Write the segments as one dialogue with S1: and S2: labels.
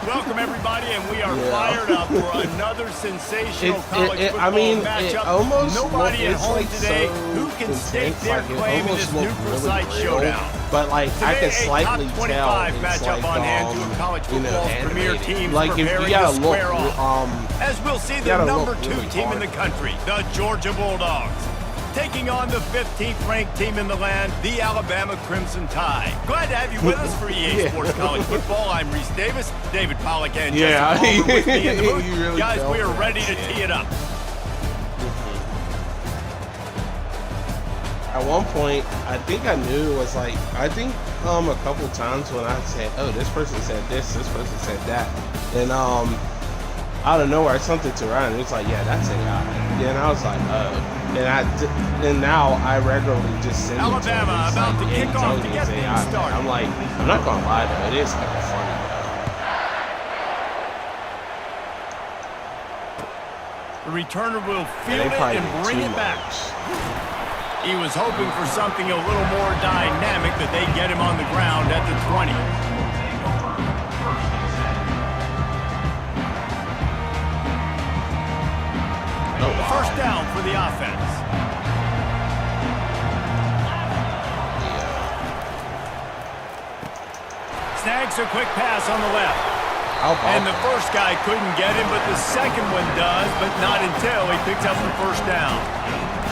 S1: Welcome everybody, and we are fired up for another sensational college football
S2: I mean,
S1: matchup.
S2: Almost
S1: Nobody at home
S2: like
S1: today
S2: so
S1: who can stake
S2: intense,
S1: their
S2: like,
S1: claim in this neutral site showdown.
S2: But like
S1: Today,
S2: I can
S1: a
S2: slightly
S1: top
S2: tell
S1: 25
S2: it's
S1: matchup
S2: like,
S1: on hand to a college football's premier
S2: animated.
S1: teams
S2: Like if
S1: preparing
S2: you gotta
S1: to
S2: look,
S1: square off. As we'll see the number 2
S2: really
S1: team in the country, the Georgia Bulldogs, taking on the 15th ranked team in the land, the Alabama Crimson Tide. Glad to have you with us for EA Sports College Football. I'm Reese Davis, David Pollack, and Justin Palmer with me in the booth.
S2: Really
S1: guys, we are ready to tee it up.
S2: At one point, I think I knew it was like, I think a couple times when I said, oh, this person said this person said that. And out of nowhere, something to Ryan, it was like, yeah, that's AI. And I was like, oh. And now I regularly just send
S1: Alabama
S2: it to
S1: about
S2: like,
S1: to kick off to get things started.
S2: I'm like, I'm not gonna lie though, it is kind of funny
S1: though. The returner will field it and bring it back. He was hoping for something a little more dynamic, that they get him on the ground at the 20.
S2: Oh, wow.
S1: First down for the offense. Snags a quick pass on the left. And the first guy couldn't get him, but the second one does, but not until he picks up the first down.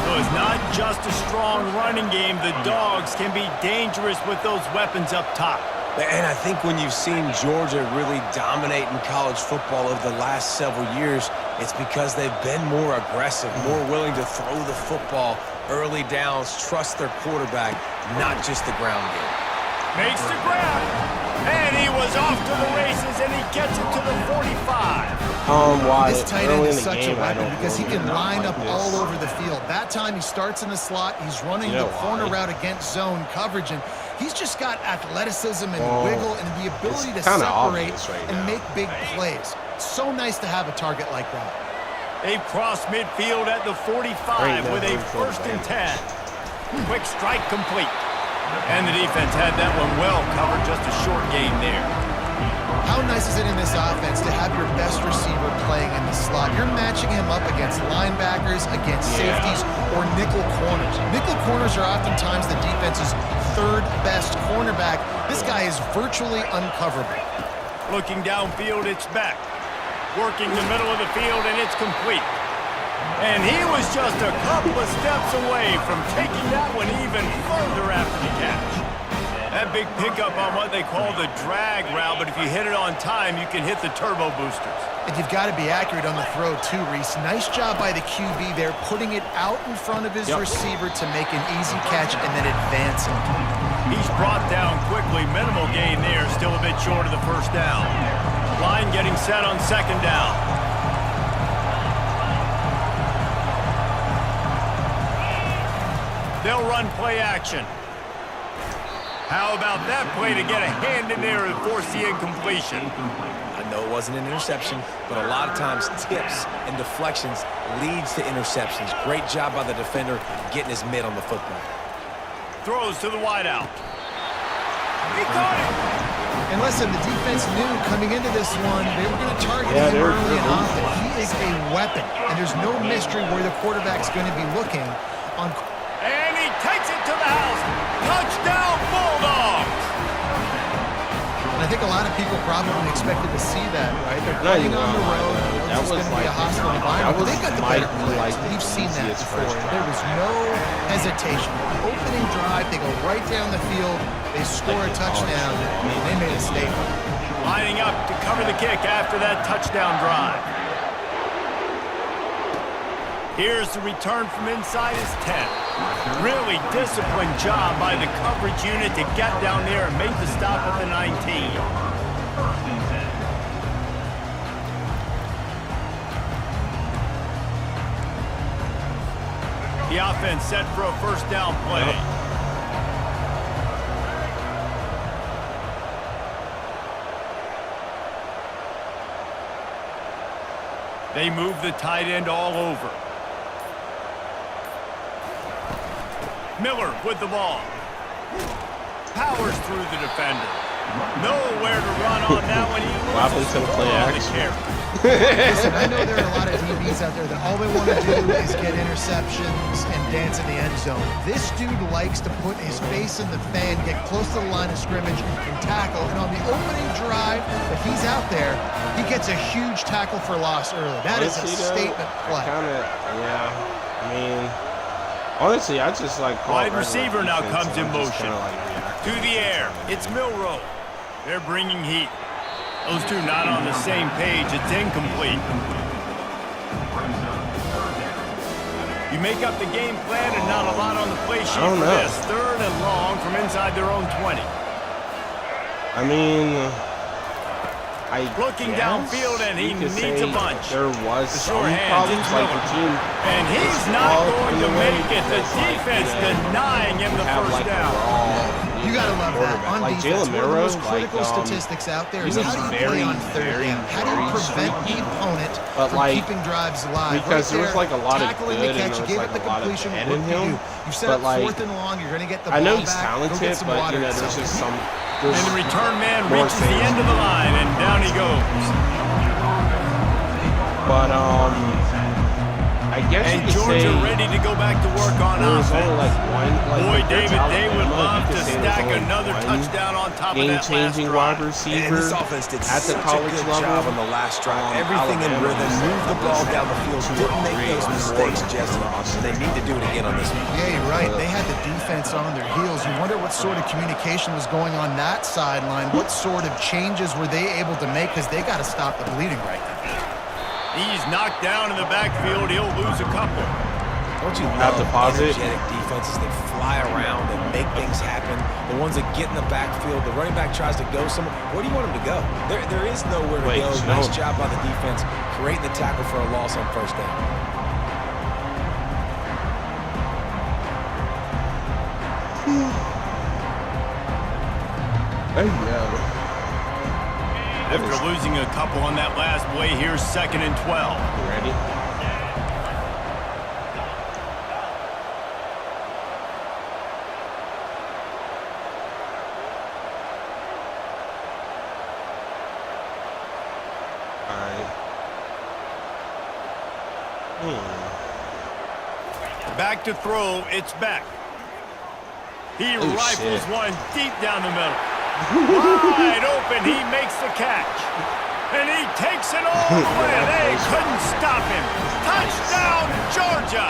S1: So it's not just a strong running game. The Dogs can be dangerous with those weapons up top.
S3: And I think when you've seen Georgia really dominate in college football over the last several years, it's because they've been more aggressive, more willing to throw the football early downs, trust their quarterback, not just the ground game.
S1: Makes the grab, and he was off to the races, and he gets it to the 45.
S4: This tight end is such a weapon because he can line up all over the field. That time he starts in the slot, he's running the corner route against zone coverage, and he's just got athleticism and wiggle and the ability to separate and make big plays. So nice to have a target like that.
S1: They've crossed midfield at the 45 with a 1st and 10. Quick strike complete. And the defense had that one well covered, just a short gain there.
S4: How nice is it in this offense to have your best receiver playing in the slot? You're matching him up against linebackers, against safeties, or nickel corners. Nickel corners are oftentimes the defense's 3rd best cornerback. This guy is virtually uncoverable.
S1: Looking downfield, it's back. Working the middle of the field, and it's complete. And he was just a couple of steps away from taking that one even further after the catch. That big pickup on what they call the drag route, but if you hit it on time, you can hit the turbo boosters.
S4: And you've got to be accurate on the throw too, Reese. Nice job by the QB there, putting it out in front of his receiver to make an easy catch and then advancing.
S1: He's brought down quickly. Minimal gain there, still a bit short of the first down. Line getting set on 2nd down. They'll run play action. How about that play to get a hand in there and force the incompletion?
S3: I know it wasn't an interception, but a lot of times tips and deflections leads to interceptions. Great job by the defender getting his mitt on the football.
S1: Throws to the wideout. He caught it.
S4: And listen, the defense knew coming into this one, they were going to target him early and often. He is a weapon, and there's no mystery where the quarterback's going to be looking on.
S1: And he takes it to the house. Touchdown, Bulldogs!
S4: And I think a lot of people probably expected to see that, right? They're playing on the road.
S2: That was
S4: going to be a hostile environment. They got the better plays. We've seen that before. There was no hesitation. Opening drive, they go right down the field. They score a touchdown. They made a statement.
S1: Lining up to cover the kick after that touchdown drive. Here's the return from inside his 10. Really disciplined job by the coverage unit to get down there and make the stop at the 19. The offense set for a first down play. They move the tight end all over. Miller with the ball. Powers through the defender. Nowhere to run on that one. He loses the ball on the carry.
S4: Listen, I know there are a lot of DBs out there that all they want to do is get interceptions and dance in the end zone. This dude likes to put his face in the fan, get close to the line of scrimmage, and tackle. And on the opening drive that he's out there, he gets a huge tackle for loss early. That is a statement play.
S2: Yeah. I mean, honestly, I just like
S1: wide receiver now comes in motion. To the air. It's Milroe. They're bringing heat. Those two not on the same page. It's incomplete. You make up the game plan and not a lot on the play sheet for this. 3rd and long from inside their own 20.
S2: I mean,
S1: looking downfield, and he needs a bunch.
S2: There was some problems, like the team.
S1: And he's not going to make it. The defense denying him the first down.
S4: You got to love that. On
S2: like
S4: defense,
S2: Jalen
S4: one of the
S2: Milroe,
S4: most critical statistics out there is how do you play on 3rd down? How do you prevent the opponent from keeping drives alive?
S2: Because there was like a lot of good and there was
S4: like a lot of bad in him. You set up 4th and long, you're going to get the ball back.
S2: I know he's talented, but you know, there's just some...
S1: And the return man reaches the end of the line, and down he goes.
S2: But, I guess
S1: and Georgia ready to go back to work on offense. Boy, David, they would love to stack another touchdown on top of that last drive.
S2: Wide receiver
S3: and this offense did
S2: at the college level
S3: job on the last drive. Everything in rhythm, moved the ball down the field, didn't make those mistakes, Jesse. And they need to do it again on this one.
S4: Yeah, you're right. They had the defense on their heels. You wonder what sort of communication was going on that sideline. What sort of changes were they able to make? Because they got to stop the bleeding right now.
S1: He's knocked down in the backfield. He'll lose a couple.
S3: Don't you love energetic defenses that fly around and make things happen? The ones that get in the backfield, the running back tries to go somewhere. Where do you want him to go? There is nowhere to go. Nice job by the defense, creating the tackle for a loss on first down.
S2: There you go.
S1: After losing a couple on that last play, here's 2nd and 12.
S2: You ready? All right.
S1: Back to throw. It's back. He rifles one deep down the middle. Wide open, he makes the catch. And he takes it all the way. They couldn't stop him. Touchdown, Georgia!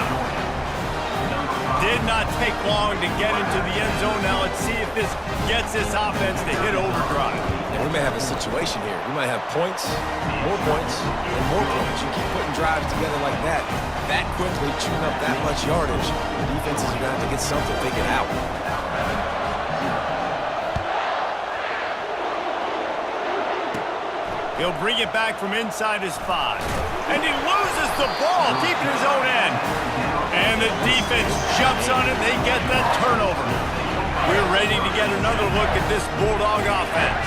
S1: Did not take long to get into the end zone. Now let's see if this gets this offense to hit overdrive.
S3: And we may have a situation here. We might have points, and more points. You keep putting drives together like that quickly, chewing up that much yardage. The defenses are going to have to get something figured out.
S1: He'll bring it back from inside his 5. And he loses the ball deep in his own end. And the defense jumps on it. They get that turnover. We're ready to get another look at this Bulldog offense.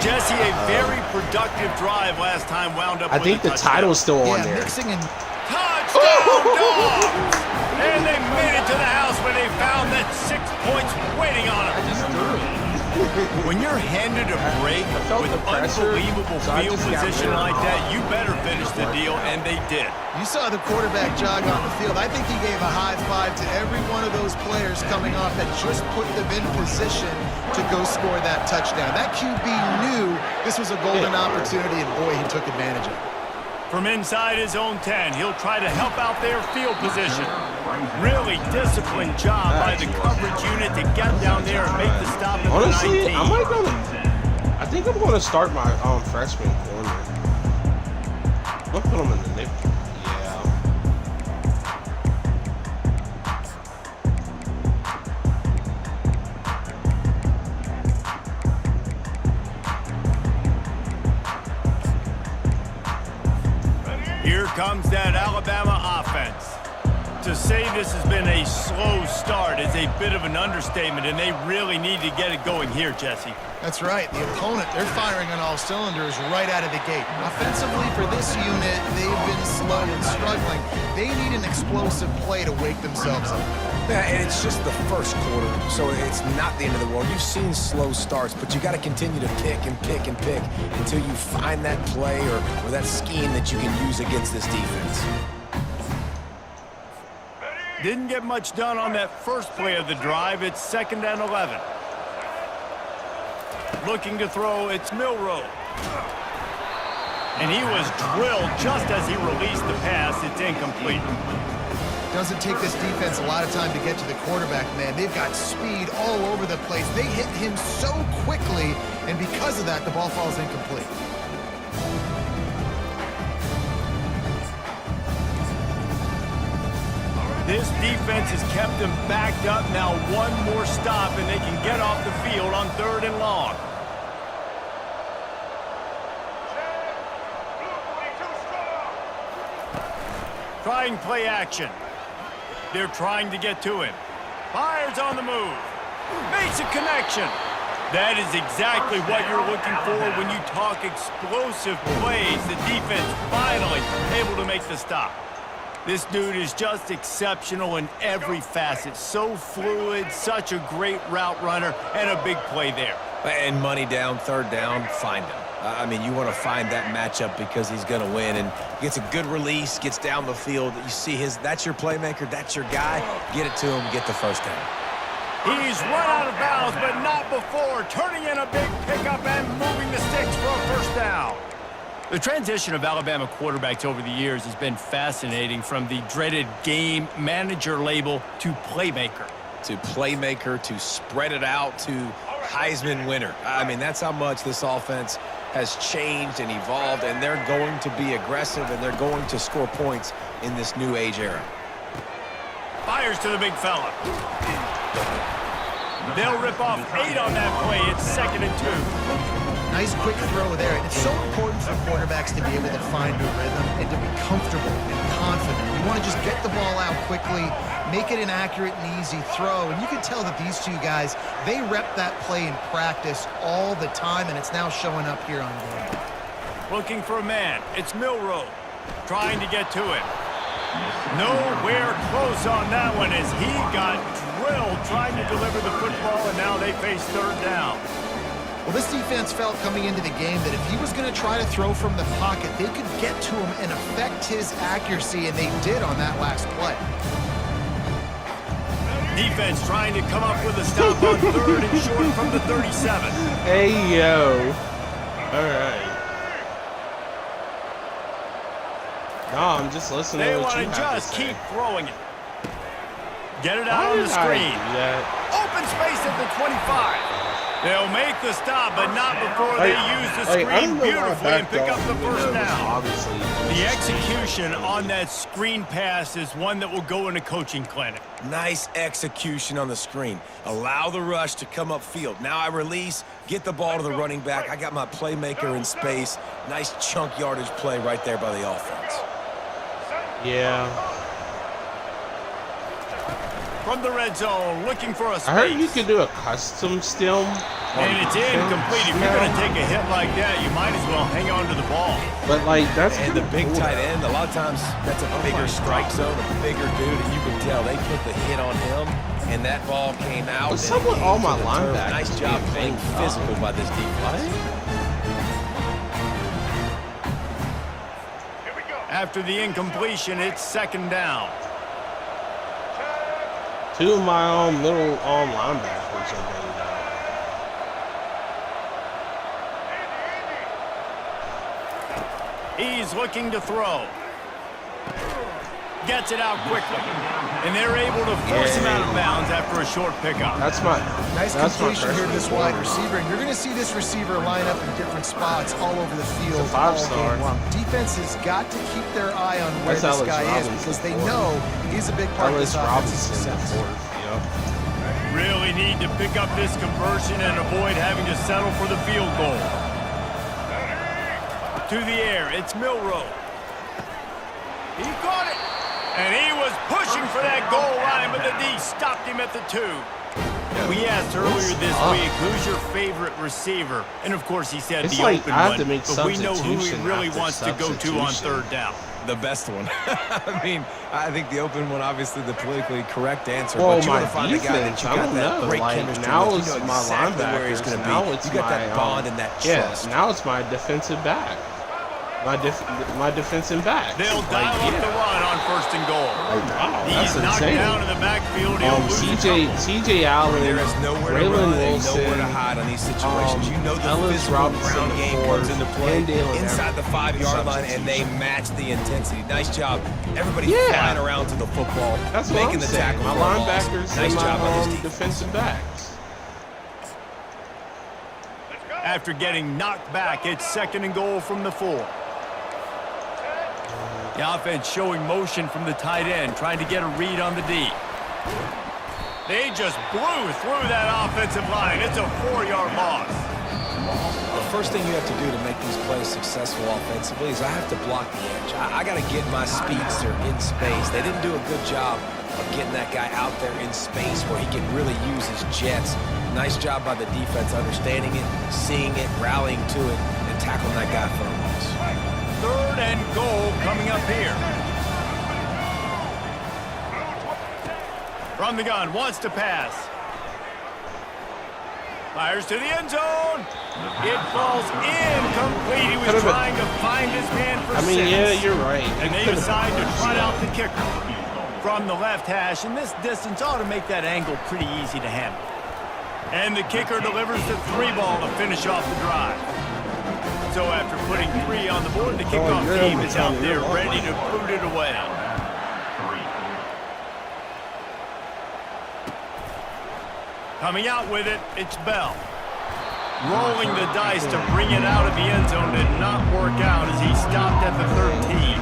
S1: Jesse, a very productive drive last time wound up with a touchdown.
S2: I think the title's still on there.
S1: Touchdown, Dogs! And they made it to the house when they found that 6 points waiting on them. When you're handed a break with unbelievable field position like that, you better finish the deal, and they did.
S4: You saw the quarterback jog on the field. I think he gave a high five to every one of those players coming off that just put them in position to go score that touchdown. That QB knew this was a golden opportunity, and boy, he took advantage of it.
S1: From inside his own 10, he'll try to help out their field position. Really disciplined job by the coverage unit to get down there and make the stop at the 19.
S2: Honestly, I think I'm going to start my freshman corner. I'm going to put him in the nickel.
S1: Here comes that Alabama offense. To To say this has been a slow start is a bit of an understatement, and they really need to get it going here, Jesse.
S4: That's right. The opponent, they're firing on all cylinders right out of the gate. Offensively, for this unit, they've been slow and struggling. They need an explosive play to wake themselves up.
S3: Yeah, and it's just the first quarter, so it's not the end of the world. You've seen slow starts, but you got to continue to pick and pick and pick until you find that play or that scheme that you can use against this defense.
S1: Didn't get much done on that first play of the drive. It's 2nd and 11. Looking to throw, it's Milroe. And he was drilled just as he released the pass. It's incomplete.
S4: Doesn't take this defense a lot of time to get to the quarterback, man. They've got speed all over the place. They hit him so quickly, and because of that, the ball falls incomplete.
S1: This defense has kept them backed up. Now one more stop, and they can get off the field on 3rd and long. Trying play action. They're trying to get to him. Fires on the move. Makes a connection. That is exactly what you're looking for when you talk explosive plays. The defense finally able to make the stop. This dude is just exceptional in every facet. So fluid, such a great route runner, and a big play there.
S3: And money down, 3rd down, find him. I mean, you want to find that matchup because he's going to win, and gets a good release, gets down the field. You see that's your playmaker, that's your guy. Get it to him, get the 1st down.
S1: He's run out of bounds, but not before. Turning in a big pickup and moving the sticks for a 1st down. The transition of Alabama quarterbacks over the years has been fascinating, from the dreaded game manager label to playmaker.
S3: To playmaker, to spread it out, to Heisman winner. I mean, that's how much this offense has changed and evolved, and they're going to be aggressive, and they're going to score points in this new age era.
S1: Fires to the big fella. They'll rip off 8 on that play. It's 2nd and 2.
S4: Nice quick throw there. And it's so important for quarterbacks to be able to find a rhythm and to be comfortable and confident. You want to just get the ball out quickly, make it an accurate and easy throw. And you can tell that these two guys, they rep that play in practice all the time, and it's now showing up here on game.
S1: Looking for a man. It's Milroe. Trying to get to him. Nowhere close on that one as he got drilled trying to deliver the football, and now they face 3rd down.
S4: Well, this defense felt coming into the game that if he was going to try to throw from the pocket, they could get to him and affect his accuracy, and they did on that last play.
S1: Defense trying to come up with a stop on 3rd and short from the 37.
S2: Hey, yo. All right. No, I'm just listening
S1: They
S2: to what
S1: want
S2: you
S1: to
S2: have
S1: just
S2: to say.
S1: keep throwing it. Get it out on the screen. Open space at the 25. They'll make the stop, but not before they use the screen beautifully and pick up the 1st down. The execution on that screen pass is one that will go in a coaching clinic.
S3: Nice execution on the screen. Allow the rush to come upfield. Now I release, get the ball to the running back. I got my playmaker in space. Nice chunk yardage play right there by the offense.
S2: Yeah.
S1: From the red zone, looking for a space.
S2: I heard you could do a custom stem.
S1: And it's incomplete. If you're going to take a hit like that, you might as well hang on to the ball.
S2: But, like, that's
S3: And the big tight end, a lot of times that's a bigger strike zone, a bigger dude, and you can tell they put the hit on him, and that ball came out.
S2: What's up with all my linebackers?
S3: Nice job playing physical by this defense.
S1: After the incompletion, it's 2nd down.
S2: 2 of my own middle linebackers are getting out.
S1: He's looking to throw. Gets it out quickly. And they're able to force him out of bounds after a short pickup.
S2: That's my
S4: Nice
S2: that's my
S4: completion here to this
S2: personal
S4: wide receiver, and you're going to see this receiver line up in different spots all over the field.
S2: It's a
S4: all
S2: 5-star.
S4: game long. Defense has got to keep their eye on where
S2: That's
S4: this
S2: Alex
S4: guy
S2: Robinson
S4: is, because they
S2: for it.
S4: know he's a big part of
S2: Ellis
S4: this offense's
S2: Robinson, the
S4: success.
S2: 4th. Yep.
S1: Really need to pick up this conversion and avoid having to settle for the field goal. To the air, it's Milroe. He got it. And he was pushing for that goal line, but the D stopped him at the 2. We asked earlier this week, who's your favorite receiver? And, of course, he said the open one, but we know who he really wants to go to on third down.
S3: The best one. I mean, I think the open one, obviously the politically correct answer.
S2: Well,
S3: but you
S2: my
S3: want to find a guy that you got that great chemistry
S2: now
S3: with.
S2: it's
S3: You know
S2: my
S3: exactly
S2: linebackers.
S3: where he's going to be.
S2: Now it's
S3: you got
S2: my,
S3: that bond and that trust.
S2: Yeah, now it's my defensive back. My defensive back.
S1: They'll dial up the run on 1st and goal.
S2: Wow,
S1: He's
S2: that's
S1: knocked
S2: insane.
S1: down in the backfield. He'll lose
S2: CJ Allen,
S3: There is nowhere to
S2: Raylan
S3: run and
S2: Wilson,
S3: nowhere to hide on these situations. You know the
S2: Ellis
S3: physical
S2: Robinson,
S3: ground
S2: the
S3: game
S2: fourth,
S3: comes into play
S2: and Dalen
S3: inside the
S2: Everett.
S3: 5-yard line, and they match the intensity. Nice job. Everybody
S2: Yeah.
S3: flying around to the football,
S2: That's what
S3: making
S2: I'm
S3: the
S2: saying.
S3: tackle
S2: My
S3: for a loss.
S2: linebackers
S3: Nice
S2: and
S3: job by this
S2: my
S3: defense.
S2: defensive backs.
S1: After getting knocked back, it's 2nd and goal from the 4. The offense showing motion from the tight end, trying to get a read on the D. They just blew through that offensive line. It's a 4-yard loss.
S3: The first thing you have to do to make these plays successful offensively is I have to block the edge. I got to get my speedster in space. They didn't do a good job of getting that guy out there in space where he can really use his jets. Nice job by the defense understanding it, seeing it, rallying to it, and tackling that guy for a loss.
S1: 3rd and goal coming up here. From the gun, wants to pass. Fires to the end zone. It falls incomplete. He was trying to find his man for 6.
S2: Yeah, you're right.
S1: And they decide to trot out the kicker from the left hash. And this distance ought to make that angle pretty easy to handle. And the kicker delivers the 3 ball to finish off the drive. So after putting 3 on the board, the kickoff team is out there ready to boot it away. Coming out with it, it's Bell. Rolling the dice to bring it out of the end zone did not work out as he stopped at the 13.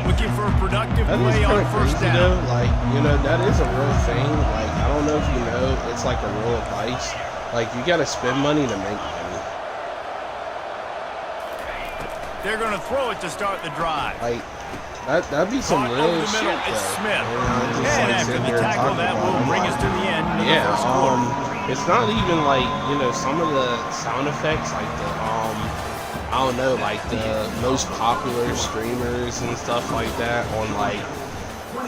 S1: Looking for a productive play on 1st down.
S2: Though. Like, you know, that is a real thing. Like, I don't know if you know, it's like a real advice. Like, you got to spend money to make money.
S1: They're going to throw it to start the drive.
S2: Like, that'd be some
S1: Caught
S2: real
S1: over the
S2: shit,
S1: middle, it's
S2: though.
S1: Smith.
S2: You know, just,
S1: And
S2: like,
S1: after
S2: sit
S1: the
S2: there and
S1: tackle,
S2: talk
S1: that
S2: about
S1: will
S2: it.
S1: bring us to the end of the first quarter.
S2: It's not even like, you know, some of the sound effects, like the, I don't know, like the most popular streamers and stuff like that on, like,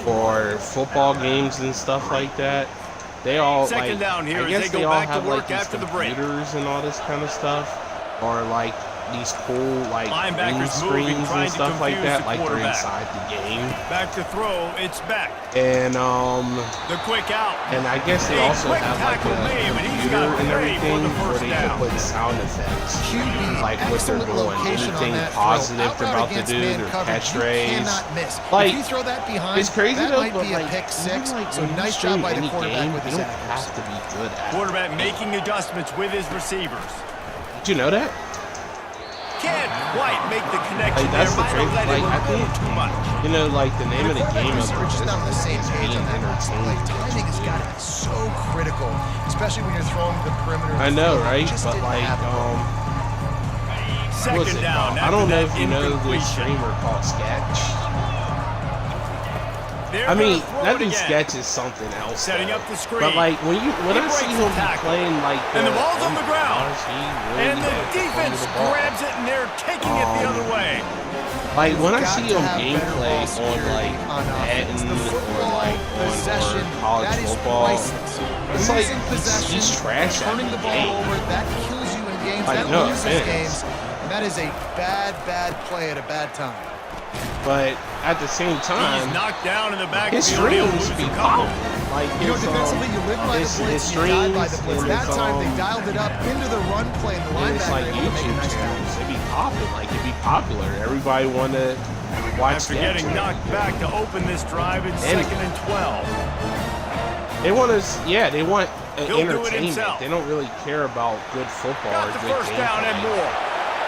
S2: for football games and stuff like that. They all,
S1: Second
S2: like,
S1: down here
S2: I
S1: as
S2: guess
S1: they
S2: they
S1: go
S2: all
S1: back to
S2: have,
S1: work
S2: like, these
S1: after the break.
S2: computers and all this kind of stuff. Or, like, these cool, like, green
S1: Linebackers moving,
S2: screens
S1: trying
S2: and
S1: to
S2: stuff like
S1: confuse
S2: that,
S1: the
S2: like they're
S1: quarterback.
S2: inside the game.
S1: Back to throw, it's back.
S2: And,
S1: The quick out.
S2: and I guess they
S1: A
S2: also
S1: quick
S2: have, like,
S1: tackle
S2: a
S1: made, but he's
S2: computer
S1: got
S2: and
S1: ready for
S2: everything
S1: the
S2: where
S1: first
S2: they
S1: down.
S2: can put sound effects.
S4: QB,
S2: Like what they're
S4: excellent
S2: doing,
S4: location on
S2: anything
S4: that
S2: positive
S4: throw.
S2: they're
S4: Out
S2: about to
S4: against
S2: do,
S4: man
S2: their
S4: coverage,
S2: catchphrase.
S4: you cannot miss.
S2: Like,
S4: if you throw that behind,
S2: it's crazy
S4: that
S2: though,
S4: might
S2: but
S4: be a
S2: like,
S4: pick
S2: even,
S4: 6.
S2: like,
S4: So
S2: when you
S4: nice
S2: stream
S4: job by the
S2: any
S4: quarterback
S2: game,
S4: with
S2: you
S4: his
S2: don't have
S4: accuracy.
S2: to be good at it.
S1: Quarterback making adjustments with his receivers.
S2: Did you know that?
S1: Can't quite make the connection
S2: Like, that's
S1: there.
S2: the
S1: Might have
S2: crazy,
S1: let
S2: like,
S1: him
S2: I
S1: go
S2: think,
S1: too much.
S2: you know, like the name of the
S4: Quarterback
S2: game of
S4: receiver just
S2: this
S4: on the same
S2: is
S4: page
S2: being
S4: on that last play.
S2: entertained.
S4: Timing has got to be so critical, especially when you're throwing the perimeter. of
S2: I
S4: the
S2: know,
S4: field.
S2: right?
S4: Just
S2: But
S4: didn't
S2: like,
S4: have it.
S2: what's
S1: Second
S2: it
S1: down.
S2: called? I don't
S1: after
S2: know
S1: that
S2: if you know this
S1: incompletion.
S2: streamer called Sketch.
S1: They're
S2: I mean,
S1: gonna throw
S2: that
S1: it
S2: dude
S1: again.
S2: Sketch is something else.
S1: Setting
S2: though.
S1: up the screen.
S2: But like when
S1: He
S2: I see
S1: breaks
S2: him
S1: the tackle.
S2: playing like
S1: And the ball's on the ground.
S2: he really
S1: And the
S2: knows to
S1: defense
S2: hold the ball.
S1: grabs it, and they're taking it the other way.
S2: Like when I
S4: Got
S2: see
S4: to
S2: him
S4: have better
S2: gameplay
S4: ball
S2: on
S4: security
S2: like
S4: on offense.
S2: Madden
S4: The
S2: or
S4: football
S2: like
S4: possession,
S2: on college
S4: that is
S2: football,
S4: priceless.
S2: it's like
S4: Losing possession,
S2: he's trash at
S4: turning
S2: the
S4: the ball
S2: game.
S4: over, that kills you in games.
S2: Like,
S4: that
S2: no
S4: loses
S2: offense.
S4: games. And that is a bad play at a bad time.
S2: But at the same time,
S1: He's knocked down in the
S2: his
S1: backfield. He'll
S2: streams
S1: lose
S2: be
S1: a couple.
S2: popping. Like
S4: You know,
S2: his,
S4: defensively, you live by the
S2: his
S4: blitz, you die by the
S2: streams
S4: blitz.
S2: and
S4: That
S2: his,
S4: time, they dialed it up into the run play, and the
S2: and it's
S4: linebacker
S2: like
S4: able to make a
S2: YouTube
S4: nice tackle.
S2: channels. It'd be popping. Like it'd be popular. Everybody want to watch
S1: After
S2: that.
S1: getting knocked back to open this drive, it's
S2: And-
S1: 2nd and 12.
S2: They want us, yeah, they want
S1: He'll do it
S2: entertainment.
S1: himself.
S2: They don't really care about good football
S1: Got
S2: or
S1: the
S2: good
S1: first down and
S2: gameplay.
S1: more.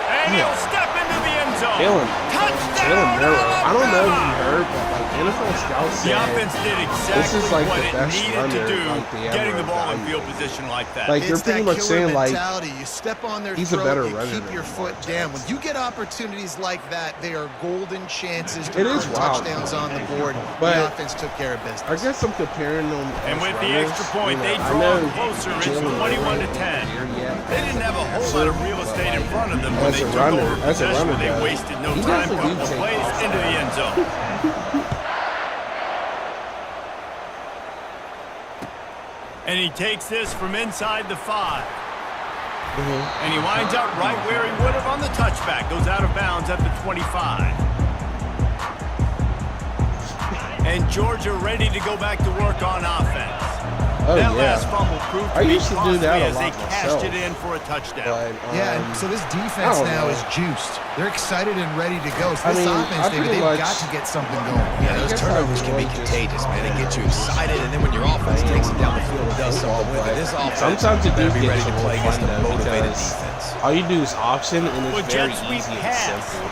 S1: And
S2: Yeah.
S1: he'll step into the end zone.
S2: Dylan.
S1: Touchdown,
S2: Jalen Milroe. I don't know if you heard, but like NFL scouts
S1: The
S2: said
S1: offense did exactly
S2: this is like
S1: what
S2: the
S1: it
S2: best
S1: needed
S2: runner
S1: to do,
S2: like they
S1: getting
S2: ever
S1: the ball in field
S2: evaluated.
S1: position like that.
S2: Like they're
S4: It's
S2: pretty
S4: that
S2: much
S4: killer
S2: saying like
S4: mentality. You step on their
S2: he's a
S4: throat,
S2: better
S4: you
S2: runner
S4: keep
S2: than
S4: your foot
S2: Lamar
S4: down. When
S2: Jackson.
S4: you get opportunities like that, they are golden chances to
S2: It
S4: put
S2: is wild,
S4: touchdowns
S2: though.
S4: on the board.
S2: But
S4: the offense took care of business.
S2: I guess I'm comparing them.
S1: And
S2: as
S1: with the
S2: runners,
S1: extra point,
S2: you know,
S1: they
S2: I
S1: draw
S2: know
S1: closer. It's
S2: Jalen
S1: 21 to
S2: Milroe
S1: 10.
S2: isn't there yet
S1: They didn't have a whole
S2: as
S1: lot
S2: a
S1: of real
S2: passer,
S1: estate in
S2: but
S1: front of them when
S2: as
S1: they
S2: a
S1: took
S2: runner,
S1: over
S2: as a
S1: possession.
S2: runner,
S1: They
S2: though,
S1: wasted no
S2: he
S1: time,
S2: definitely
S1: couple
S2: do take
S1: plays
S2: off.
S1: into the end zone. And he takes this from inside the 5. And he winds up right where he would have on the touchback. Goes out of bounds at the 25. And Georgia ready to go back to work on offense.
S2: Oh
S1: That
S2: yeah.
S1: last fumble proved
S2: I
S1: to be
S2: used to do
S1: costly
S2: that a
S1: as they
S2: lot
S1: cashed
S2: myself.
S1: it in for a touchdown.
S2: But,
S4: Yeah, and so this defense
S2: I don't
S4: now
S2: know.
S4: is juiced. They're excited and ready to go. So
S2: I
S4: this
S2: mean,
S4: offense,
S2: I
S4: David,
S2: pretty
S4: they've
S2: much-
S4: got to get something going.
S3: Yeah,
S2: I
S3: those
S2: guess I
S3: turnovers can be
S2: would just-
S3: contagious, man. They get you excited, and then when your offense takes it down the field and does something with it, this offense
S2: Sometimes it
S3: better
S2: does
S3: be
S2: get
S3: ready
S2: a
S3: to
S2: little
S3: play against
S2: fun,
S3: a
S2: though,
S3: motivated
S2: because
S3: defense.
S2: all you do is option, and it's
S1: Well,
S2: very
S1: jet sweep
S2: easy and
S1: pass.
S2: simple.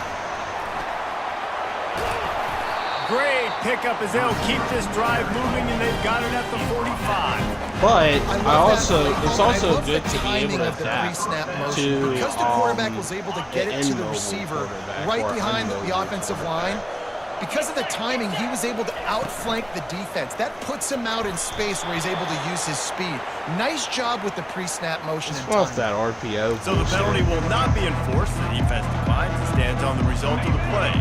S1: Great pickup as they'll keep this drive moving, and they've got it at the 45.
S2: But
S4: love
S2: I also,
S4: that.
S2: it's
S4: I
S2: also
S4: love
S2: good
S4: the
S2: to be able
S4: timing
S2: to
S4: of the
S2: adapt
S4: pre-snap motion.
S2: to
S4: Because the quarterback was able to get
S2: the
S4: it to the
S2: immobile
S4: receiver
S2: quarterback
S4: right
S2: or
S4: behind the
S2: unmobile
S4: offensive line. Because of the timing, he was able to outflank the defense. That puts him out in space where he's able to use his speed. Nice job with the pre-snap motion and
S2: Well,
S4: timing.
S2: that RPO.
S1: So the
S2: bullshit.
S1: penalty will not be enforced. The defense declines and stands on the result of the play.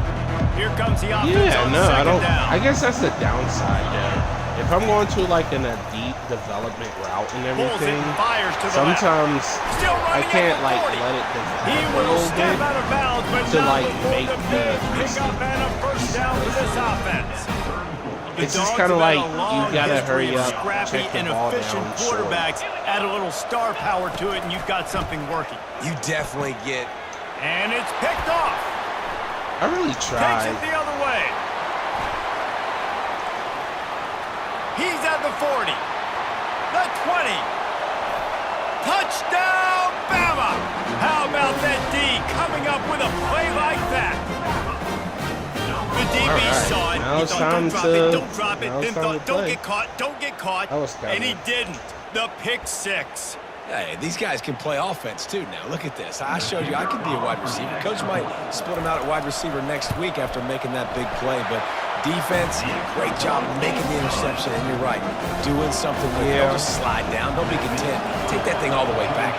S1: Here comes the offense
S2: Yeah,
S1: on
S2: no, I
S1: second
S2: don't.
S1: down.
S2: I guess that's the downside, though. If I'm going to like in a deep development route and
S1: Pulls it
S2: everything,
S1: and fires to the left.
S2: sometimes
S1: Still
S2: I
S1: running
S2: can't
S1: at the
S2: like
S1: 40.
S2: let it
S1: He
S2: develop a
S1: will
S2: little
S1: step
S2: bit.
S1: out of bounds, but
S2: to,
S1: not
S2: like,
S1: before
S2: make
S1: the
S2: the
S1: big pickup and a first down for this offense. The
S2: It's just
S1: Dogs
S2: kinda
S1: have had
S2: like,
S1: a
S2: you
S1: long
S2: gotta
S1: history
S2: hurry
S1: of
S2: up,
S1: scrappy
S2: check the
S1: and
S2: ball
S1: efficient
S2: down short.
S1: quarterbacks. Add a little star power to it, and you've got something working.
S3: You definitely get
S1: And it's picked off.
S2: I really
S1: Takes
S2: tried.
S1: it the other way. He's at the 40. The 20. Touchdown, Bama! How about that D coming up with a play like that? The DB
S2: All right.
S1: saw it.
S2: Now
S1: He
S2: it's
S1: thought,
S2: time
S1: don't drop
S2: to-
S1: it, don't drop it.
S2: now
S1: Then
S2: it's time
S1: thought,
S2: to
S1: don't
S2: play.
S1: get caught, don't get caught.
S2: That was kinda-
S1: And he didn't. The pick 6.
S3: Hey, these guys can play offense too now. Look at this. I showed you I could be a wide receiver. Coach might split him out at wide receiver next week after making that big play. But defense, great job making the interception. And you're right, doing something with it. Don't just slide down. Don't be content. Take that thing all the way back.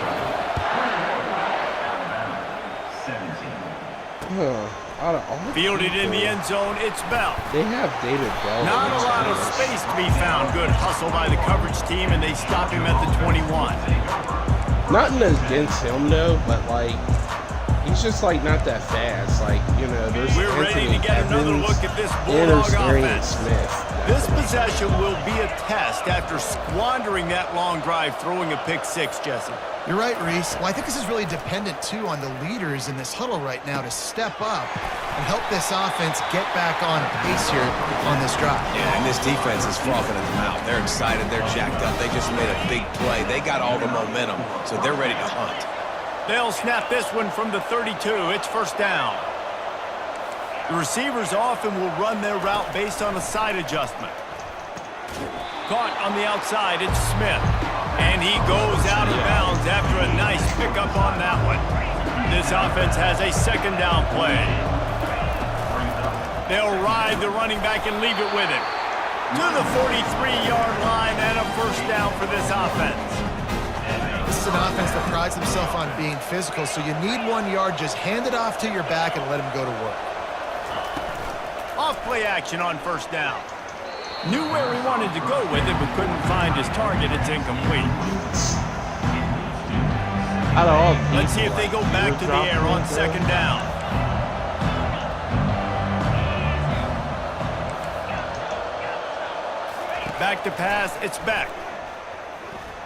S2: Out of all,
S1: Fielded in the end zone, it's Bell.
S2: they have David Bell.
S1: Not a lot of space to be found. Good hustle by the coverage team, and they stop him at the 21.
S2: Nothing against him though, but like he's just like not that fast. Like there's
S1: We're ready
S2: Anthony
S1: to get another
S2: Evans
S1: look at this
S2: and
S1: Bulldog
S2: there's Darian
S1: offense.
S2: Smith.
S1: This possession will be a test after squandering that long drive, throwing a pick 6, Jesse.
S4: You're right, Reese. Well, I think this is really dependent, too, on the leaders in this huddle right now to step up and help this offense get back on pace here on this drive.
S3: Yeah, and this defense is frothing at the mouth. They're excited. They're jacked up. They just made a big play. They got all the momentum, so they're ready to hunt.
S1: They'll snap this one from the 32. It's first down. The receivers often will run their route based on a side adjustment. Caught on the outside, it's Smith. And he goes out of bounds after a nice pickup on that one. This offense has a second down play. They'll ride the running back and leave it with him. To the 43-yard line and a first down for this offense.
S4: This is an offense that prides himself on being physical, so you need 1 yard. Just hand it off to your back and let him go to work.
S1: Off play action on first down. Knew where he wanted to go with it, but couldn't find his target. It's incomplete.
S2: Out of all
S1: Let's see
S2: people,
S1: if they go
S2: like,
S1: back to the
S2: dropping
S1: air on
S2: it there.
S1: second down. Back to pass, it's back.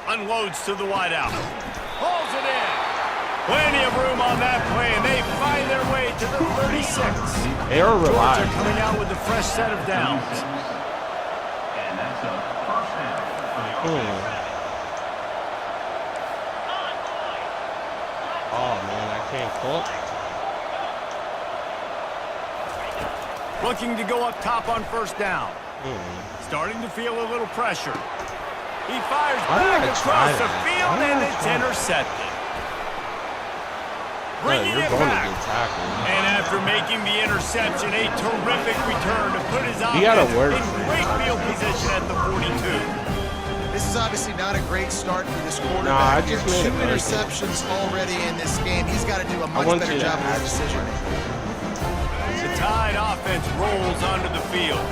S1: Unloads to the wideout. Pulls it in. Plenty of room on that play, and they find their way to the 36.
S2: They are
S1: Georgia
S2: reliable.
S1: coming out with a fresh set of downs.
S2: Oh man, I can't call.
S1: Looking to go up top on first down. Starting to feel a little pressure. He fires back across the field, and it's intercepted. Bringing it back. And after making the interception, a terrific return to put his offense in great field position at the 42.
S4: This is obviously not a great start for this quarterback.
S2: No,
S4: Two interceptions already in this game. He's got to do a much better job of his decision making.
S1: The Tide offense rolls onto the field.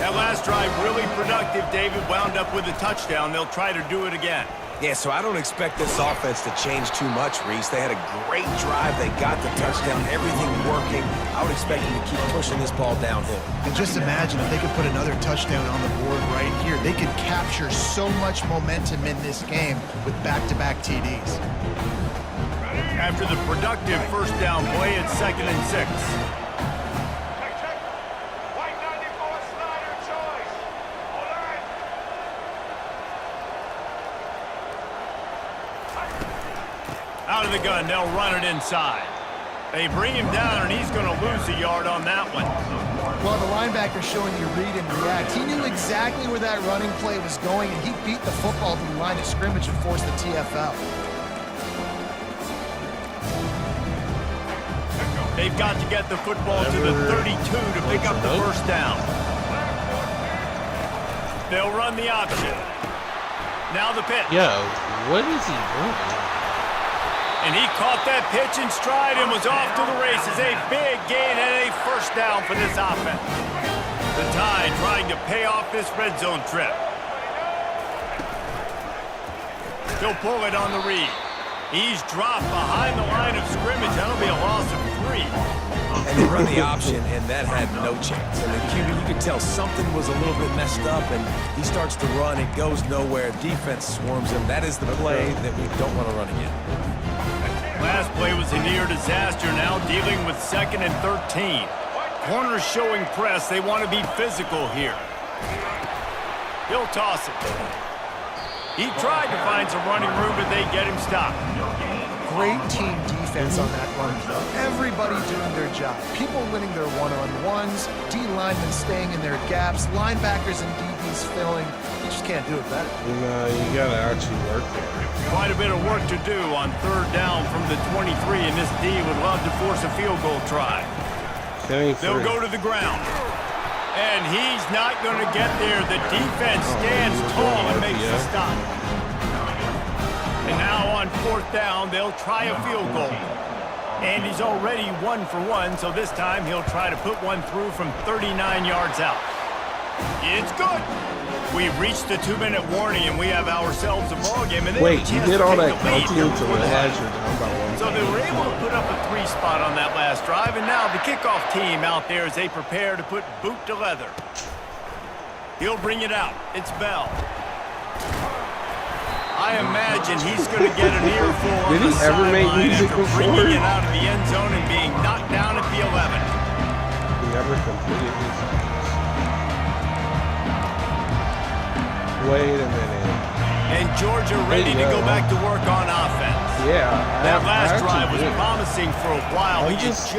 S1: That last drive really productive. David wound up with a touchdown. They'll try to do it again.
S3: Yeah, so I don't expect this offense to change too much, Reese. They had a great drive. They got the touchdown, everything working. I would expect them to keep pushing this ball downhill.
S4: And just imagine if they could put another touchdown on the board right here. They could capture so much momentum in this game with back-to-back TDs.
S1: After the productive first down play, it's 2nd and 6. Out of the gun, they'll run it inside. They bring him down, and he's going to lose a yard on that one.
S4: Well, the linebacker showing you read and react. He knew exactly where that running play was going, and he beat the football to the line of scrimmage and forced the TFL.
S1: They've got to get the football to the 32 to pick up the first down. They'll run the option. Now the pitch.
S2: Yo, what is he doing?
S1: And he caught that pitch in stride and was off to the races. A big gain and a first down for this offense. The Tide trying to pay off this red zone trip. He'll pull it on the read. He's dropped behind the line of scrimmage. That'll be a loss of 3.
S3: And they run the option, and that had no chance. And the QB, you could tell something was a little bit messed up, and he starts to run. It goes nowhere. Defense swarms him. That is the play that we don't want to run again.
S1: Last play was a near disaster, now dealing with 2nd and 13. Corners showing press. They want to be physical here. He'll toss it. He tried to find some running room, but they get him stopped.
S4: Great team defense on that run. Everybody doing their job. People winning their one-on-ones, D-linemen staying in their gaps, linebackers and DBs filling. You just can't do it better.
S2: No, you got to actually work there.
S1: Quite a bit of work to do on 3rd down from the 23, and this D would love to force a field goal try. They'll go to the ground. And he's not going to get there. The defense stands tall and makes the stop. And now on 4th down, they'll try a field goal. And he's already 1 for 1, so this time he'll try to put one through from 39 yards out. It's good. We've reached the 2-minute warning, and we have ourselves a ball game. And
S2: wait, you did all that counting until the hazard down by 1.
S1: So they were able to put up a 3 spot on that last drive, and now the kickoff team out there as they prepare to put boot to leather. He'll bring it out. It's Bell. I imagine he's going to get an earful on the sideline after bringing it out of the end zone and being knocked down at the 11.
S2: He never completed his. Wait a minute.
S1: And Georgia ready to go back to work on offense.
S2: Yeah.
S1: That last drive was promising for a while, but you just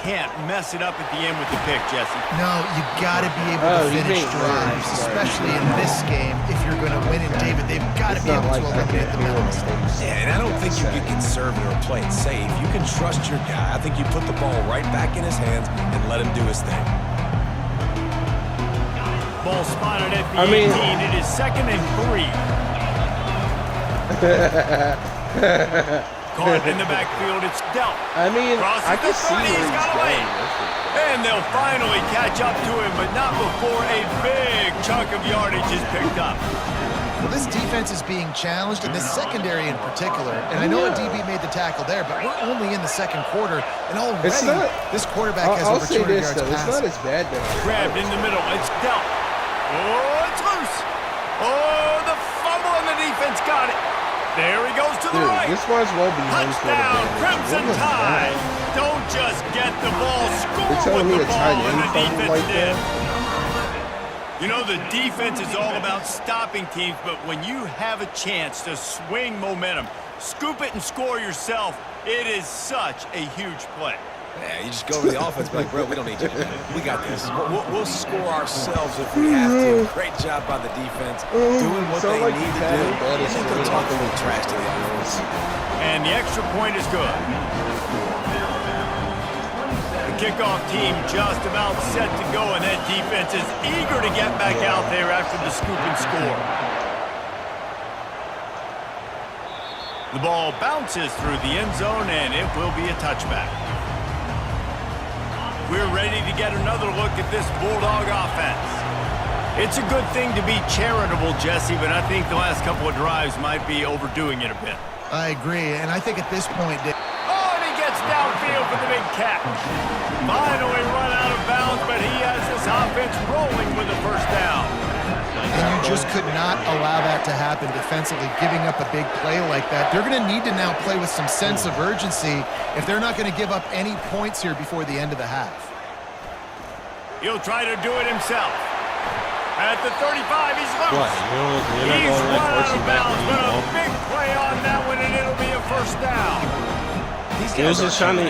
S1: can't mess it up at the end with the pick, Jesse.
S4: No, you got to be able to finish drives, especially in this game. If you're going to win, and David, they've got to be able to eliminate the mental mistakes.
S3: Yeah, and I don't think you get conservative or play it safe. You can trust your guy. I think you put the ball right back in his hands and let him do his thing.
S1: Ball spotted at the 18. It is 2nd and 3. Caught in the backfield. It's dealt.
S2: I mean, I can see where he's
S1: going. And they'll finally catch up to him, but not before a big chunk of yardage is picked up.
S4: Well, this defense is being challenged, and this secondary in particular. And I know a DB made the tackle there, but we're only in the 2nd quarter, and already this quarterback has over 200 yards passing.
S2: It's not as bad now.
S1: Grabbed in the middle. It's dealt. Oh, it's loose. Oh, the fumble, and the defense got it. There he goes to the right.
S2: This might as well be
S1: touchdown, Crimson Tide. Don't just get the ball, score with the ball, and the defense did. You know, the defense is all about stopping teams, but when you have a chance to swing momentum, scoop it and score yourself, it is such a huge play.
S3: Yeah, you just go to the offense and be like, bro, we don't need you. We got this. We'll score ourselves if we have to. Great job by the defense, doing what they need to do. And then go talk a little trash to the offense.
S1: And the extra point is good. The kickoff team just about set to go, and that defense is eager to get back out there after the scoop and score. The ball bounces through the end zone, and it will be a touchback. We're ready to get another look at this Bulldog offense. It's a good thing to be charitable, Jesse, but I think the last couple of drives might be overdoing it a bit.
S4: I agree, and I think at this point...
S1: Oh, and he gets downfield for the big catch. Finally run out of bounds, but he has this offense rolling with a first down.
S4: And you just could not allow that to happen defensively, giving up a big play like that. They're going to need to now play with some sense of urgency if they're not going to give up any points here before the end of the half.
S1: He'll try to do it himself. At the 35, he's loose.
S2: What?
S1: He's run out of bounds, but a big play on that one, and it'll be a first down.
S2: He was just trying to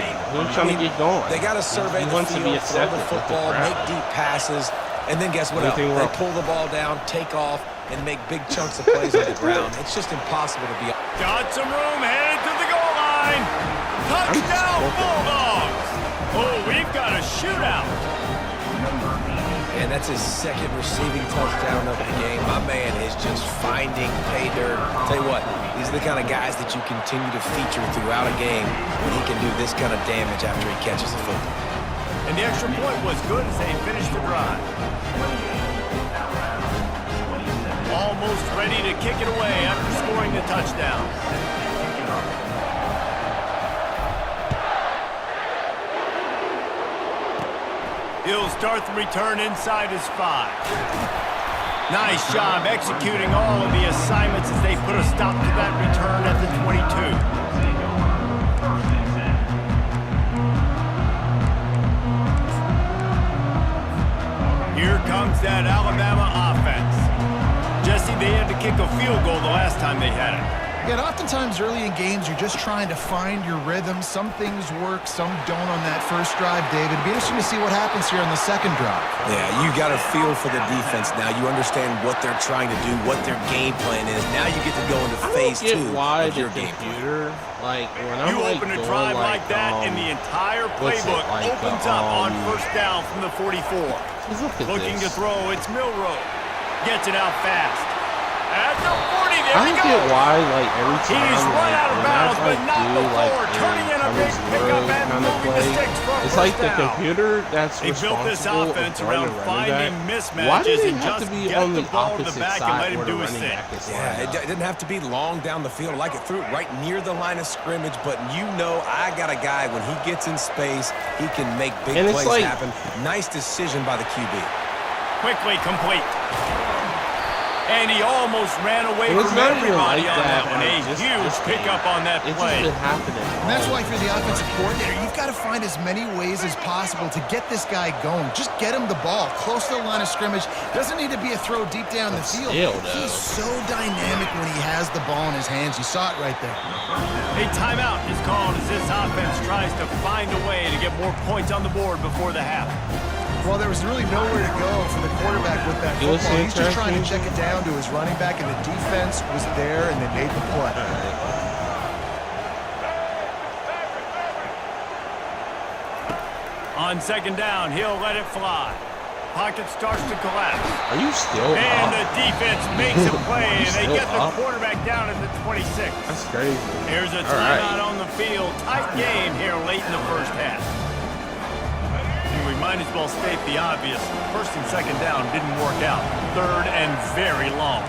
S2: get going.
S3: They got to survey the field, throw the football, make deep passes, and then guess what else? They pull the ball down, take off, and make big chunks of plays on the ground. It's just impossible to be...
S1: Got some room, headed to the goal line. Touchdown, Bulldogs. Oh, we've got a shootout.
S3: And that's his second receiving touchdown of the game. My man is just finding pay dirt. Tell you what, these are the kind of guys that you continue to feature throughout a game when he can do this kind of damage after he catches the football.
S1: And the extra point was good as they finished the drive. Almost ready to kick it away after scoring the touchdown. He'll start the return inside his 5. Nice job executing all of the assignments as they put a stop to that return at the 22. Here comes that Alabama offense. Jesse, they had to kick a field goal the last time they had it.
S4: Yeah, oftentimes early in games, you're just trying to find your rhythm. Some things work, some don't on that first drive, David. It'd be interesting to see what happens here on the second drive.
S3: Yeah, you got a feel for the defense now. You understand what they're trying to do, what their game plan is. Now you get to go into phase 2 of your game plan.
S2: Like, when I'm
S1: you open a drive like that, and the entire playbook opens up on first down from the 44. Looking to throw, it's Milroe. Gets it out fast. At the 40, there he goes.
S2: I don't get why, like, every time,
S1: he's run out of bounds, but not before.
S2: Turning
S1: in a big pickup and moving the sticks for a
S2: it's
S1: first
S2: like the
S1: down.
S2: computer that's
S1: They built this offense around finding
S2: Why do
S1: mismatches
S2: they
S1: and
S2: have
S1: just
S2: to be
S1: get
S2: on
S1: the
S2: the
S1: ball to the
S2: opposite
S1: back and let
S2: side
S1: him
S2: where the
S1: do his
S2: running
S1: thing.
S2: back is
S3: Yeah,
S2: lined
S3: it didn't have to be long down the field. Like it threw it right near the line of scrimmage, but you know I got a guy, when he gets in space, he can make big plays happen. Nice decision by the QB.
S1: Quickly complete. And he almost ran away from everybody on that one. A huge pickup on that play.
S2: It's just been happening.
S4: And that's why if you're the offensive coordinator, you've got to find as many ways as possible to get this guy going. Just get him the ball close to the line of scrimmage. Doesn't need to be a throw deep down the field. He's so dynamic when he has the ball in his hands. You saw it right there.
S1: A timeout is called as this offense tries to find a way to get more points on the board before the half.
S4: Well, there was really nowhere to go for the quarterback with that football. He's just trying to check it down to his running back, and the defense was there, and they made the play.
S1: On second down, he'll let it fly. Pocket starts to collapse.
S2: Are you still
S1: And
S2: up?
S1: the defense makes a play, and they get the quarterback down at the 26.
S2: That's crazy.
S1: Here's a timeout on the field. Tight game here late in the first half. We might as well state the obvious. First and second down didn't work out. Third and very long.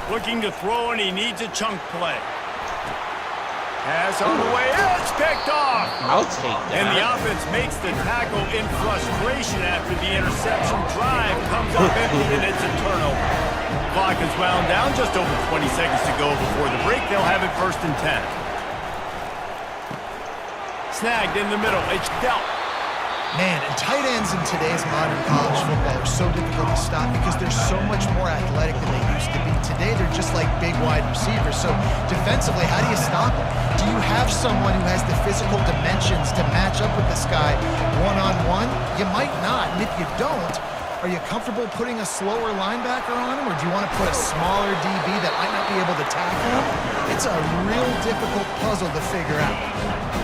S1: Looking to throw, and he needs a chunk play. Pass on the way. It's picked off.
S2: I'll take that.
S1: And the offense makes the tackle in frustration after the interception. Drive comes up empty, and it's a turnover. Clock is wound down. Just over 20 seconds to go before the break. They'll have it first and 10. Snagged in the middle. It's dealt.
S4: Man, and tight ends in today's modern college football are so difficult to stop because they're so much more athletic than they used to be. Today, they're just like big wide receivers. So defensively, how do you stop them? Do you have someone who has the physical dimensions to match up with this guy one-on-one? You might not, and if you don't, are you comfortable putting a slower linebacker on him, or do you want to put a smaller DB that might not be able to tackle him? It's a real difficult puzzle to figure out.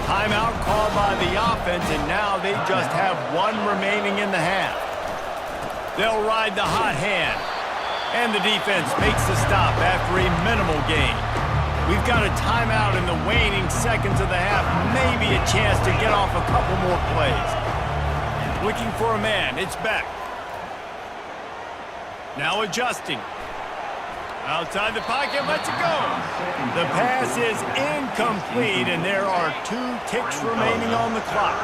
S1: Timeout called by the offense, and now they just have one remaining in the half. They'll ride the hot hand, and the defense makes the stop after a minimal gain. We've got a timeout in the waning seconds of the half, maybe a chance to get off a couple more plays. Looking for a man, it's Beck. Now adjusting. Outside the pocket, lets it go. The pass is incomplete, and there are 2 ticks remaining on the clock.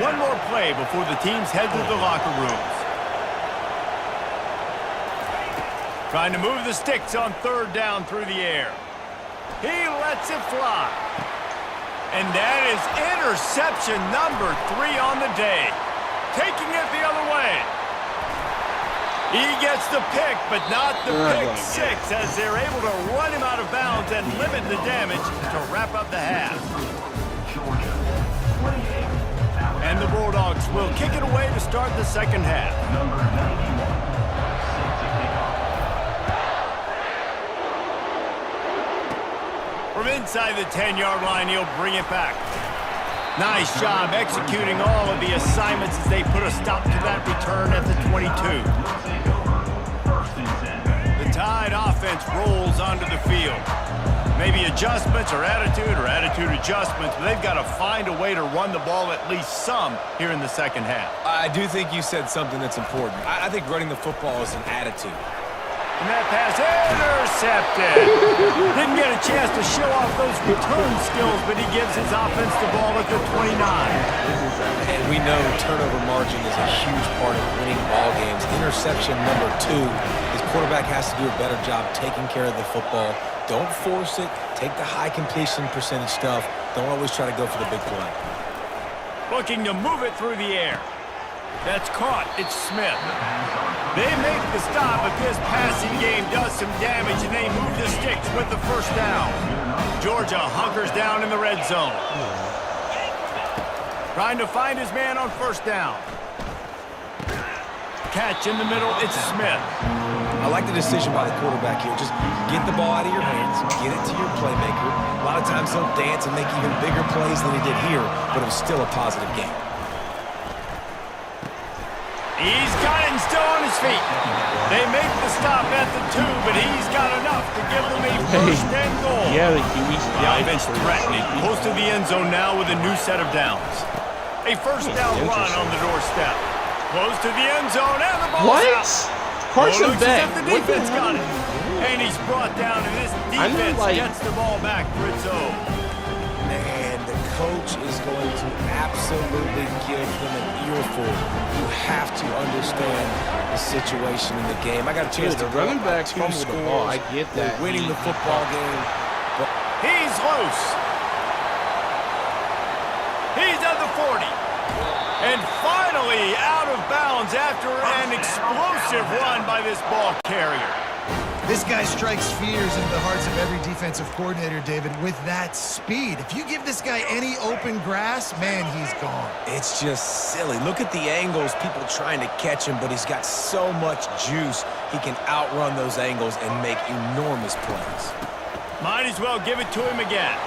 S1: One more play before the teams head to the locker rooms. Trying to move the sticks on 3rd down through the air. He lets it fly. And that is interception number 3 on the day. Taking it the other way. He gets the pick, but not the pick 6, as they're able to run him out of bounds and limit the damage to wrap up the half. And the Bulldogs will kick it away to start the second half. From inside the 10-yard line, he'll bring it back. Nice job executing all of the assignments as they put a stop to that return at the 22. The Tide offense rolls onto the field. Maybe adjustments or attitude adjustments, but they've got to find a way to run the ball at least some here in the second half.
S3: I do think you said something that's important. I think running the football is an attitude.
S1: And that pass intercepted. Didn't get a chance to show off those return skills, but he gives his offense the ball at the 29.
S3: And we know turnover margin is a huge part of winning ball games. Interception number 2. His quarterback has to do a better job taking care of the football. Don't force it. Take the high completion percentage stuff. Don't always try to go for the big play.
S1: Looking to move it through the air. That's caught. It's Smith. They make the stop, but this passing game does some damage, and they move the sticks with the first down. Georgia hunkers down in the red zone. Trying to find his man on first down. Catch in the middle. It's Smith.
S3: I like the decision by the quarterback here. Just get the ball out of your hands, get it to your playmaker. A lot of times he'll dance and make even bigger plays than he did here, but it was still a positive game.
S1: He's got it and still on his feet. They make the stop at the 2, but he's got enough to give them a first and goal.
S2: Yeah, the
S1: offense threatening, close to the end zone now with a new set of downs. A first down run on the doorstep. Close to the end zone, and the ball's out.
S2: Carson Beck.
S1: The defense got it. And he's brought down, and this defense gets the ball back for its own.
S3: Man, the coach is going to absolutely give him an earful. You have to understand the situation in the game. I got a chance to
S2: running back fumbled the ball. I get that.
S3: They're winning the football game. But
S1: he's loose. He's at the 40. And finally out of bounds after an explosive run by this ball carrier.
S4: This guy strikes fears into the hearts of every defensive coordinator, David, with that speed. If you give this guy any open grass, man, he's gone.
S3: It's just silly. Look at the angles, people trying to catch him, but he's got so much juice. He can outrun those angles and make enormous plays.
S1: Might as well give it to him again.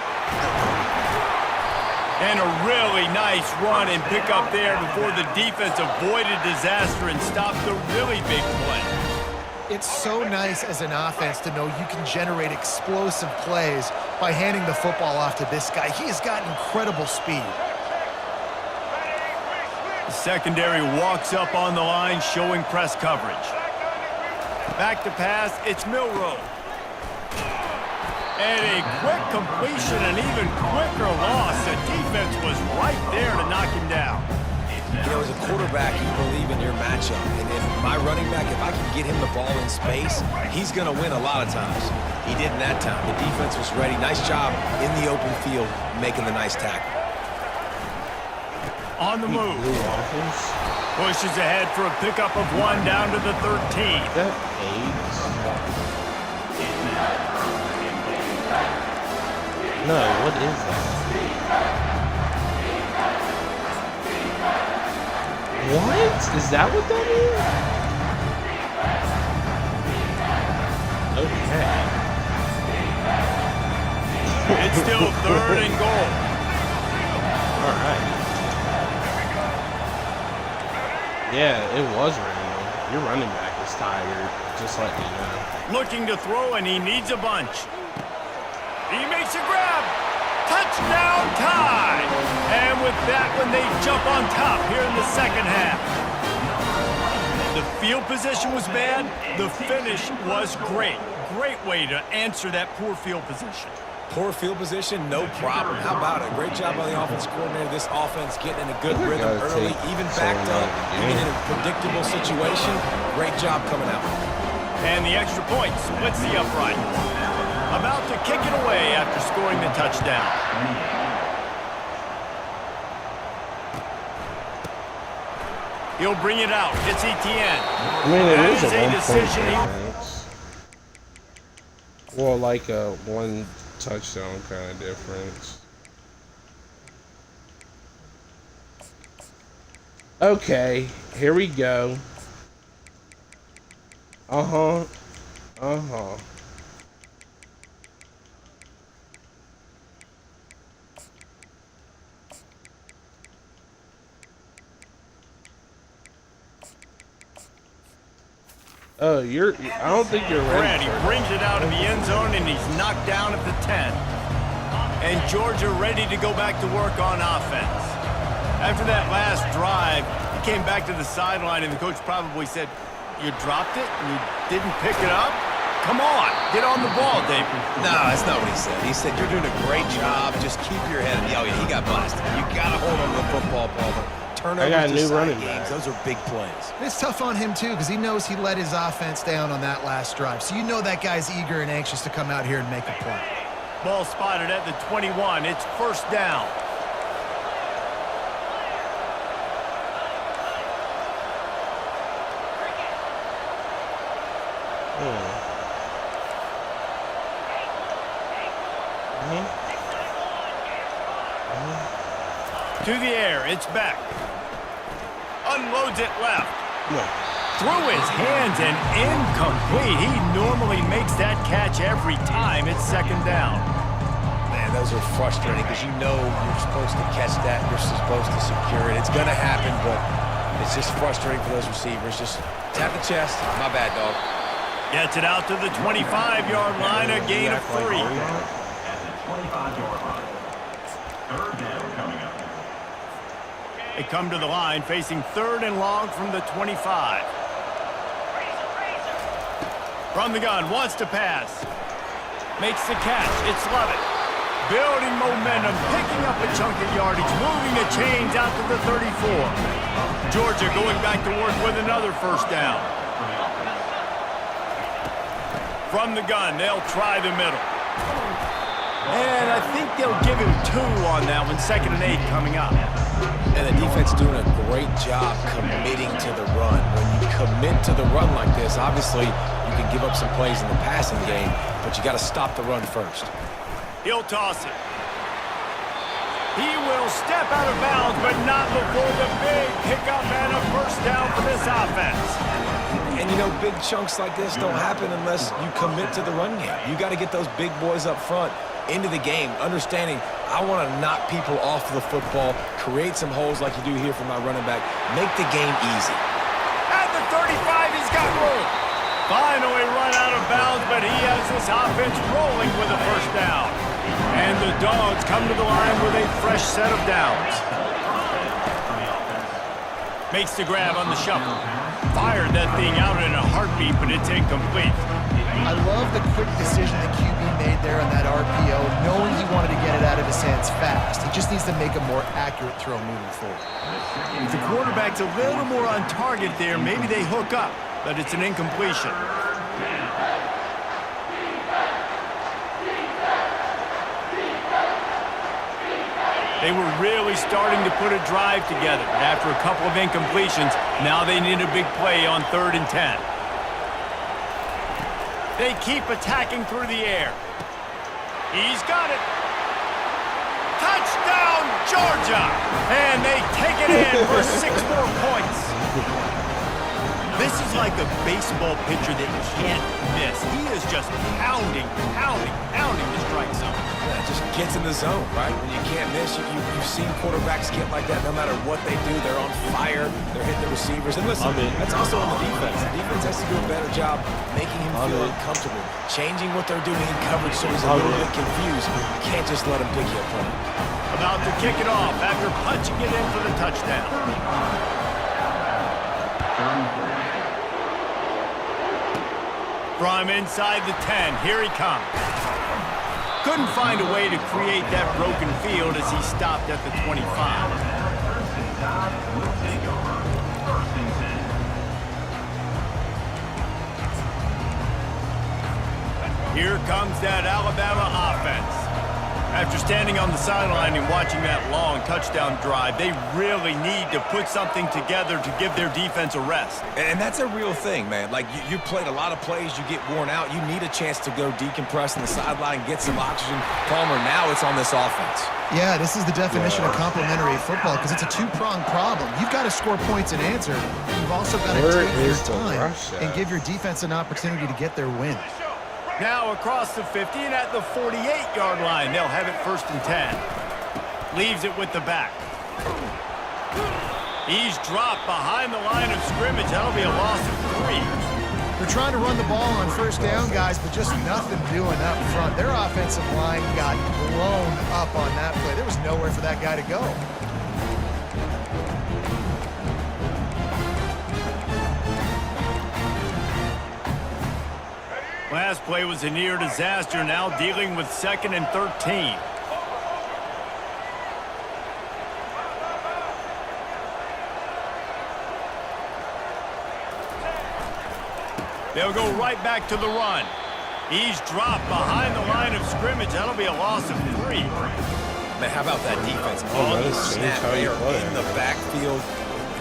S1: And a really nice run and pick up there before the defense avoided disaster and stopped the really big play.
S4: It's so nice as an offense to know you can generate explosive plays by handing the football off to this guy. He has got incredible speed.
S1: The secondary walks up on the line, showing press coverage. Back to pass, it's Milroe. And a quick completion, an even quicker loss. The defense was right there to knock him down.
S3: You know, as a quarterback, you believe in your matchup. And if my running back, if I can get him the ball in space, he's going to win a lot of times. He didn't that time. The defense was ready. Nice job in the open field, making the nice tackle.
S1: On the move.
S2: Blue Waffles.
S1: Pushes ahead for a pickup of 1 down to the 13.
S2: Is that 8? No, what is that? What? Is that what that is? Okay.
S1: It's still 3rd and goal.
S2: All right. Yeah, it was random. Your running back is tired, just letting you know.
S1: Looking to throw, and he needs a bunch. He makes a grab. Touchdown tie. And with that one, they jump on top here in the second half. The field position was bad. The finish was great. Great way to answer that poor field position.
S3: Poor field position, no problem. How about it? Great job by the offense coordinator. This offense getting in a good rhythm early, even backed up, even in a predictable situation. Great job coming out.
S1: And the extra point splits the upright. About to kick it away after scoring the touchdown. He'll bring it out. It's Etienne.
S2: I mean, it is a
S1: decision.
S2: difference. Well, like a 1 touchdown kind of difference. Okay, here we go. Uh-huh. Oh, I don't think you're ready.
S1: He brings it out of the end zone, and he's knocked down at the 10. And Georgia ready to go back to work on offense. After that last drive, he came back to the sideline, and the coach probably said, "You dropped it? You didn't pick it up? Come on, get on the ball, David."
S3: No, that's not what he said. He said, "You're doing a great job. Just keep your head." Oh, yeah, he got busted. You got to hold on to the football, Palmer. Turnovers,
S2: I got a new
S3: decide
S2: running
S3: games.
S2: back.
S3: Those are big plays.
S4: It's tough on him, too, because he knows he let his offense down on that last drive. So you know that guy's eager and anxious to come out here and make a play.
S1: Ball spotted at the 21. It's 1st down. To the air, it's back. Unloads it left. Through his hands and incomplete. He normally makes that catch every time. It's 2nd down.
S3: Man, those are frustrating because you know you're supposed to catch that. You're supposed to secure it. It's going to happen, but it's just frustrating for those receivers. Just tap the chest. My bad, dog.
S1: Gets it out to the 25-yard line, a gain of 3. They come to the line, facing 3rd and long from the 25. From the gun, wants to pass. Makes the catch. It's Lovett. Building momentum, picking up a chunk of yardage, moving the chains out to the 34. Georgia going back to work with another 1st down. From the gun, they'll try the middle. And I think they'll give him 2 on that one. 2nd and 8 coming up.
S3: And the defense doing a great job committing to the run. When you commit to the run like this, obviously you can give up some plays in the passing game, but you got to stop the run first.
S1: He'll toss it. He will step out of bounds, but not before the big pickup and a 1st down for this offense.
S3: And you know, big chunks like this don't happen unless you commit to the run game. You got to get those big boys up front into the game, understanding I want to knock people off the football, create some holes like you do here for my running back, make the game easy.
S1: At the 35, he's got room. Finally run out of bounds, but he has this offense rolling with a 1st down. And the Dogs come to the line with a fresh set of downs. Makes the grab on the shuffle. Fired that thing out in a heartbeat, but it's incomplete.
S4: I love the quick decision that QB made there on that RPO, knowing he wanted to get it out of his hands fast. He just needs to make a more accurate throw moving forward.
S1: If the quarterback's a little more on target there, maybe they hook up, but it's an incompletion. They were really starting to put a drive together. But after a couple of incompletions, now they need a big play on 3rd and 10. They keep attacking through the air. He's got it. Touchdown, Georgia! And they take it in for 6 more points. This is like a baseball pitcher that you can't miss. He is just pounding the strike zone.
S3: Yeah, it just gets in the zone, right? When you can't miss, you've seen quarterbacks get like that no matter what they do. They're on fire. They're hitting the receivers. And listen, that's also on the defense. The defense has to do a better job making him feel uncomfortable, changing what they're doing in coverage so he's a little bit confused. You can't just let him pick you apart.
S1: About to kick it off after punching it in for the touchdown. From inside the 10, here he comes. Couldn't find a way to create that broken field as he stopped at the 25. Here comes that Alabama offense. After standing on the sideline and watching that long touchdown drive, they really need to put something together to give their defense a rest.
S3: And that's a real thing, man. Like, you played a lot of plays, you get worn out. You need a chance to go decompress on the sideline, get some oxygen. Palmer, now it's on this offense.
S4: Yeah, this is the definition of complementary football because it's a two-pronged problem. You've got to score points and answer. You've also got to take your time and give your defense an opportunity to get their win.
S1: Now across the 50 and at the 48-yard line, they'll have it 1st and 10. Leaves it with the back. He's dropped behind the line of scrimmage. That'll be a loss of 3.
S4: They're trying to run the ball on 1st down, guys, but just nothing doing up front. Their offensive line got blown up on that play. There was nowhere for that guy to go.
S1: Last play was a near disaster, now dealing with 2nd and 13. They'll go right back to the run. He's dropped behind the line of scrimmage. That'll be a loss of 3.
S3: Man, how about that defense? On the snap, they are in the backfield.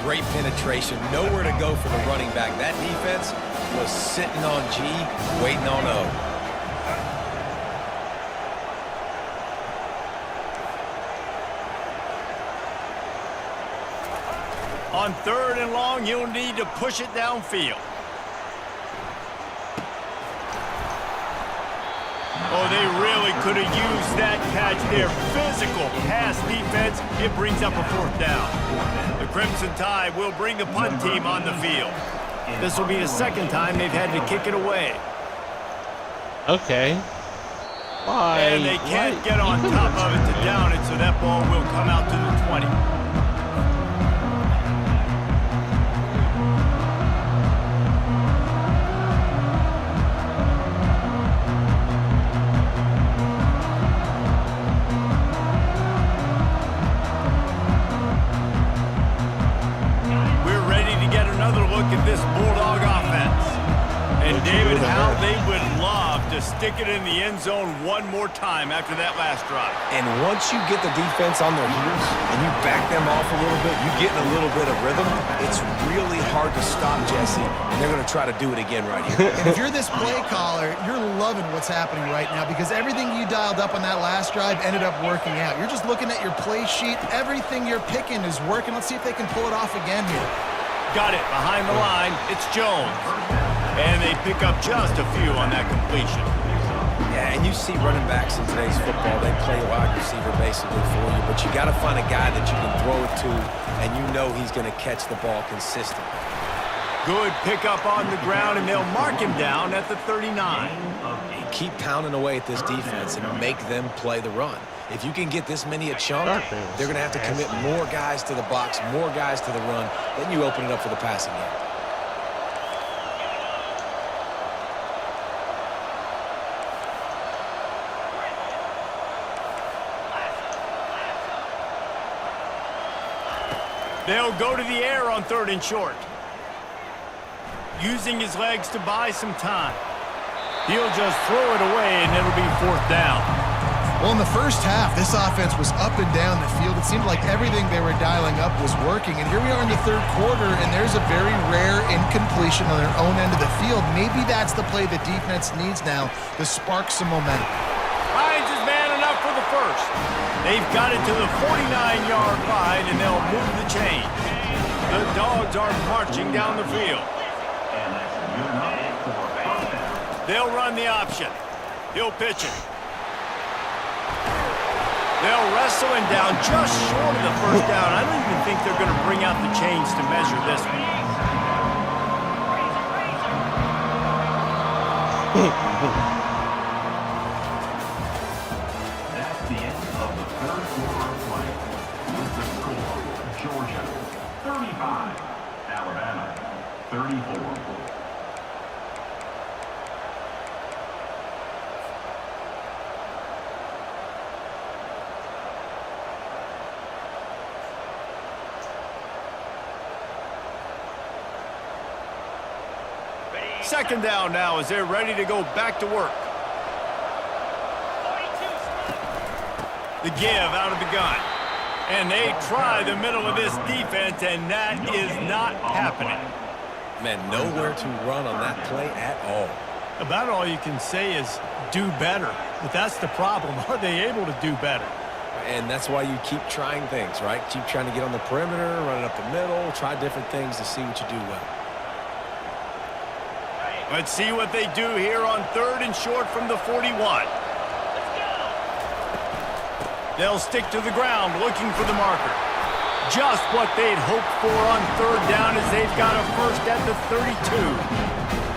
S3: Great penetration. Nowhere to go for the running back. That defense was sitting on G, waiting on O.
S1: On 3rd and long, you'll need to push it downfield. Oh, they really could have used that catch there. Physical pass defense. It brings up a 4th down. The Crimson Tide will bring the punt team on the field. This will be the 2nd time they've had to kick it away.
S2: Okay. Why?
S1: And they can't get on top of it to down it, so that ball will come out to the 20. At this Bulldog offense. And David, how they would love to stick it in the end zone one more time after that last drive.
S3: And once you get the defense on their heels and you back them off a little bit, you get in a little bit of rhythm, it's really hard to stop Jesse, and they're going to try to do it again right here.
S4: And if you're this play caller, you're loving what's happening right now because everything you dialed up on that last drive ended up working out. You're just looking at your play sheet. Everything you're picking is working. Let's see if they can pull it off again here.
S1: Got it behind the line. It's Jones. And they pick up just a few on that completion.
S3: Yeah, and you see running backs in today's football, they play wide receiver basically for you, but you got to find a guy that you can throw it to, and you know he's going to catch the ball consistently.
S1: Good pickup on the ground, and they'll mark him down at the 39.
S3: Keep pounding away at this defense and make them play the run. If you can get this many a chunk, they're going to have to commit more guys to the box, more guys to the run. Then you open it up for the passing game.
S1: They'll go to the air on 3rd and short. Using his legs to buy some time. He'll just throw it away, and it'll be 4th down.
S4: Well, in the first half, this offense was up and down the field. It seemed like everything they were dialing up was working. And here we are in the third quarter, and there's a very rare incompletion on their own end of the field. Maybe that's the play the defense needs now to spark some momentum.
S1: Hines is man enough for the first. They've got it to the 49-yard line, and they'll move the chain. The Dogs are marching down the field. They'll run the option. He'll pitch it. They'll wrestle him down just short of the first down. I don't even think they're going to bring out the chains to measure this one.
S5: That's the end of the third quarter of play. With the score, Georgia 35, Alabama 34.
S1: Second down now as they're ready to go back to work. The give out of the gun. And they try the middle of this defense, and that is not happening.
S3: Man, nowhere to run on that play at all.
S1: About all you can say is do better. But that's the problem. Are they able to do better?
S3: And that's why you keep trying things, right? Keep trying to get on the perimeter, run it up the middle, try different things to see what you do well.
S1: Let's see what they do here on third and short from the 41. They'll stick to the ground looking for the marker. Just what they'd hoped for on third down as they've got a first at the 32.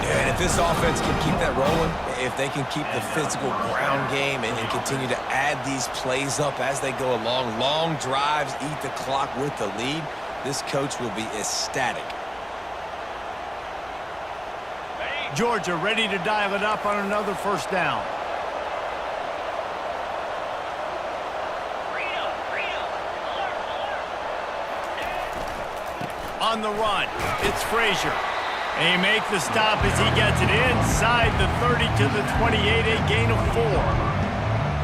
S3: Yeah, and if this offense can keep that rolling, if they can keep the physical ground game and continue to add these plays up as they go along, long drives, eat the clock with the lead, this coach will be ecstatic.
S1: Georgia ready to dial it up on another first down. On the run, it's Frazier. They make the stop as he gets it inside the 30 to the 28, a gain of 4.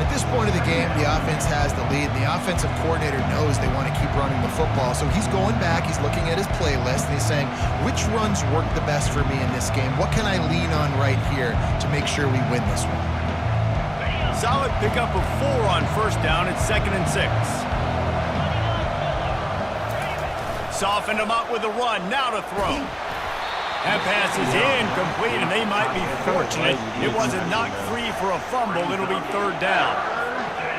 S4: At this point of the game, the offense has the lead. The offensive coordinator knows they want to keep running the football. So he's going back, he's looking at his playlist, and he's saying, which runs work the best for me in this game? What can I lean on right here to make sure we win this one?
S1: Solid pickup of 4 on first down. It's 2nd and 6. Softened him up with a run. Now to throw. That pass is incomplete, and they might be fortunate it wasn't knocked free for a fumble. It'll be third down.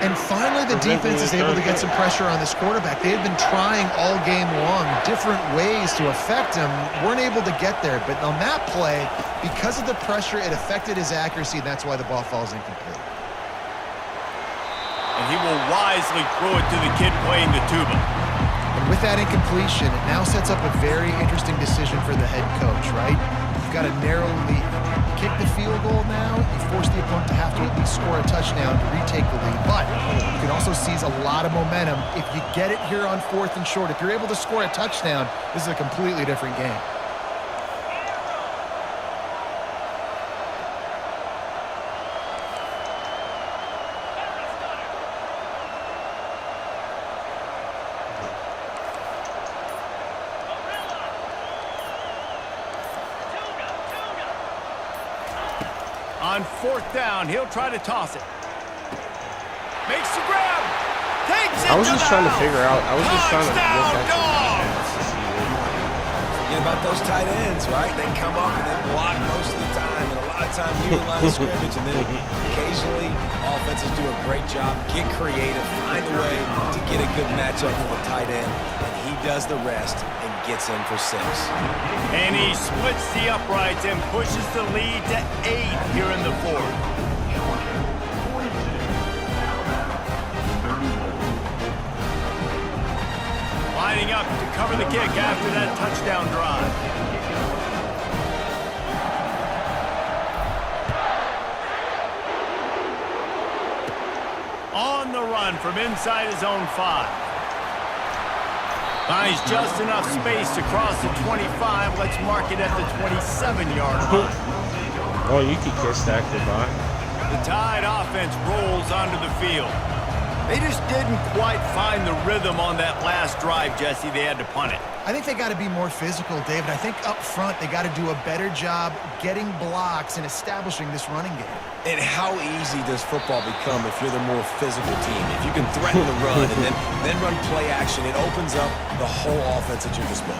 S4: And finally, the defense is able to get some pressure on this quarterback. They had been trying all game long different ways to affect him, weren't able to get there. But on that play, because of the pressure, it affected his accuracy, and that's why the ball falls incomplete.
S1: And he will wisely throw it to the kid playing the tuba.
S4: And with that incompletion, it now sets up a very interesting decision for the head coach, right? You've got a narrow lead. You kick the field goal now, you force the opponent to have to at least score a touchdown to retake the lead. But you can also seize a lot of momentum. If you get it here on 4th and short, if you're able to score a touchdown, this is a completely different game.
S1: On 4th down, he'll try to toss it. Makes the grab. Takes it.
S2: I was just trying to figure out. I was just trying to look
S1: Touchdown,
S2: at
S1: Dogs!
S3: Forget about those tight ends, right? They come up and they block most of the time, and a lot of times near the line of scrimmage, and then occasionally offenses do a great job, get creative, find a way to get a good matchup with a tight end, and he does the rest and gets in for 6.
S1: And he splits the uprights and pushes the lead to 8 here in the 4th. Lining up to cover the kick after that touchdown drive. On the run from inside his own 5. Finds just enough space to cross the 25. Let's mark it at the 27-yard line.
S2: Oh, you can kiss that goodbye.
S1: The Tide offense rolls onto the field. They just didn't quite find the rhythm on that last drive, Jesse. They had to punt it.
S4: I think they got to be more physical, David. I think up front they got to do a better job getting blocks and establishing this running game.
S3: And how easy does football become if you're the more physical team? If you can threaten the run and then run play action, it opens up the whole offense at your disposal.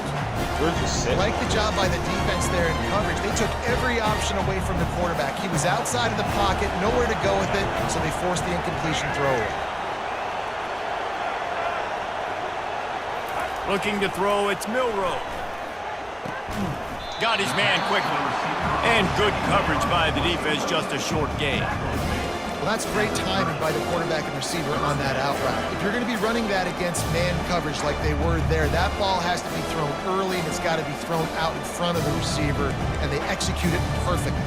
S4: I like the job by the defense there in coverage. They took every option away from the quarterback. He was outside of the pocket, nowhere to go with it, so they forced the incompletion throw away.
S1: Looking to throw, it's Milroe. Got his man quickly. And good coverage by the defense, just a short gain.
S4: Well, that's great timing by the quarterback and receiver on that out route. If you're going to be running that against man coverage like they were there, that ball has to be thrown early and it's got to be thrown out in front of the receiver, and they execute it perfectly.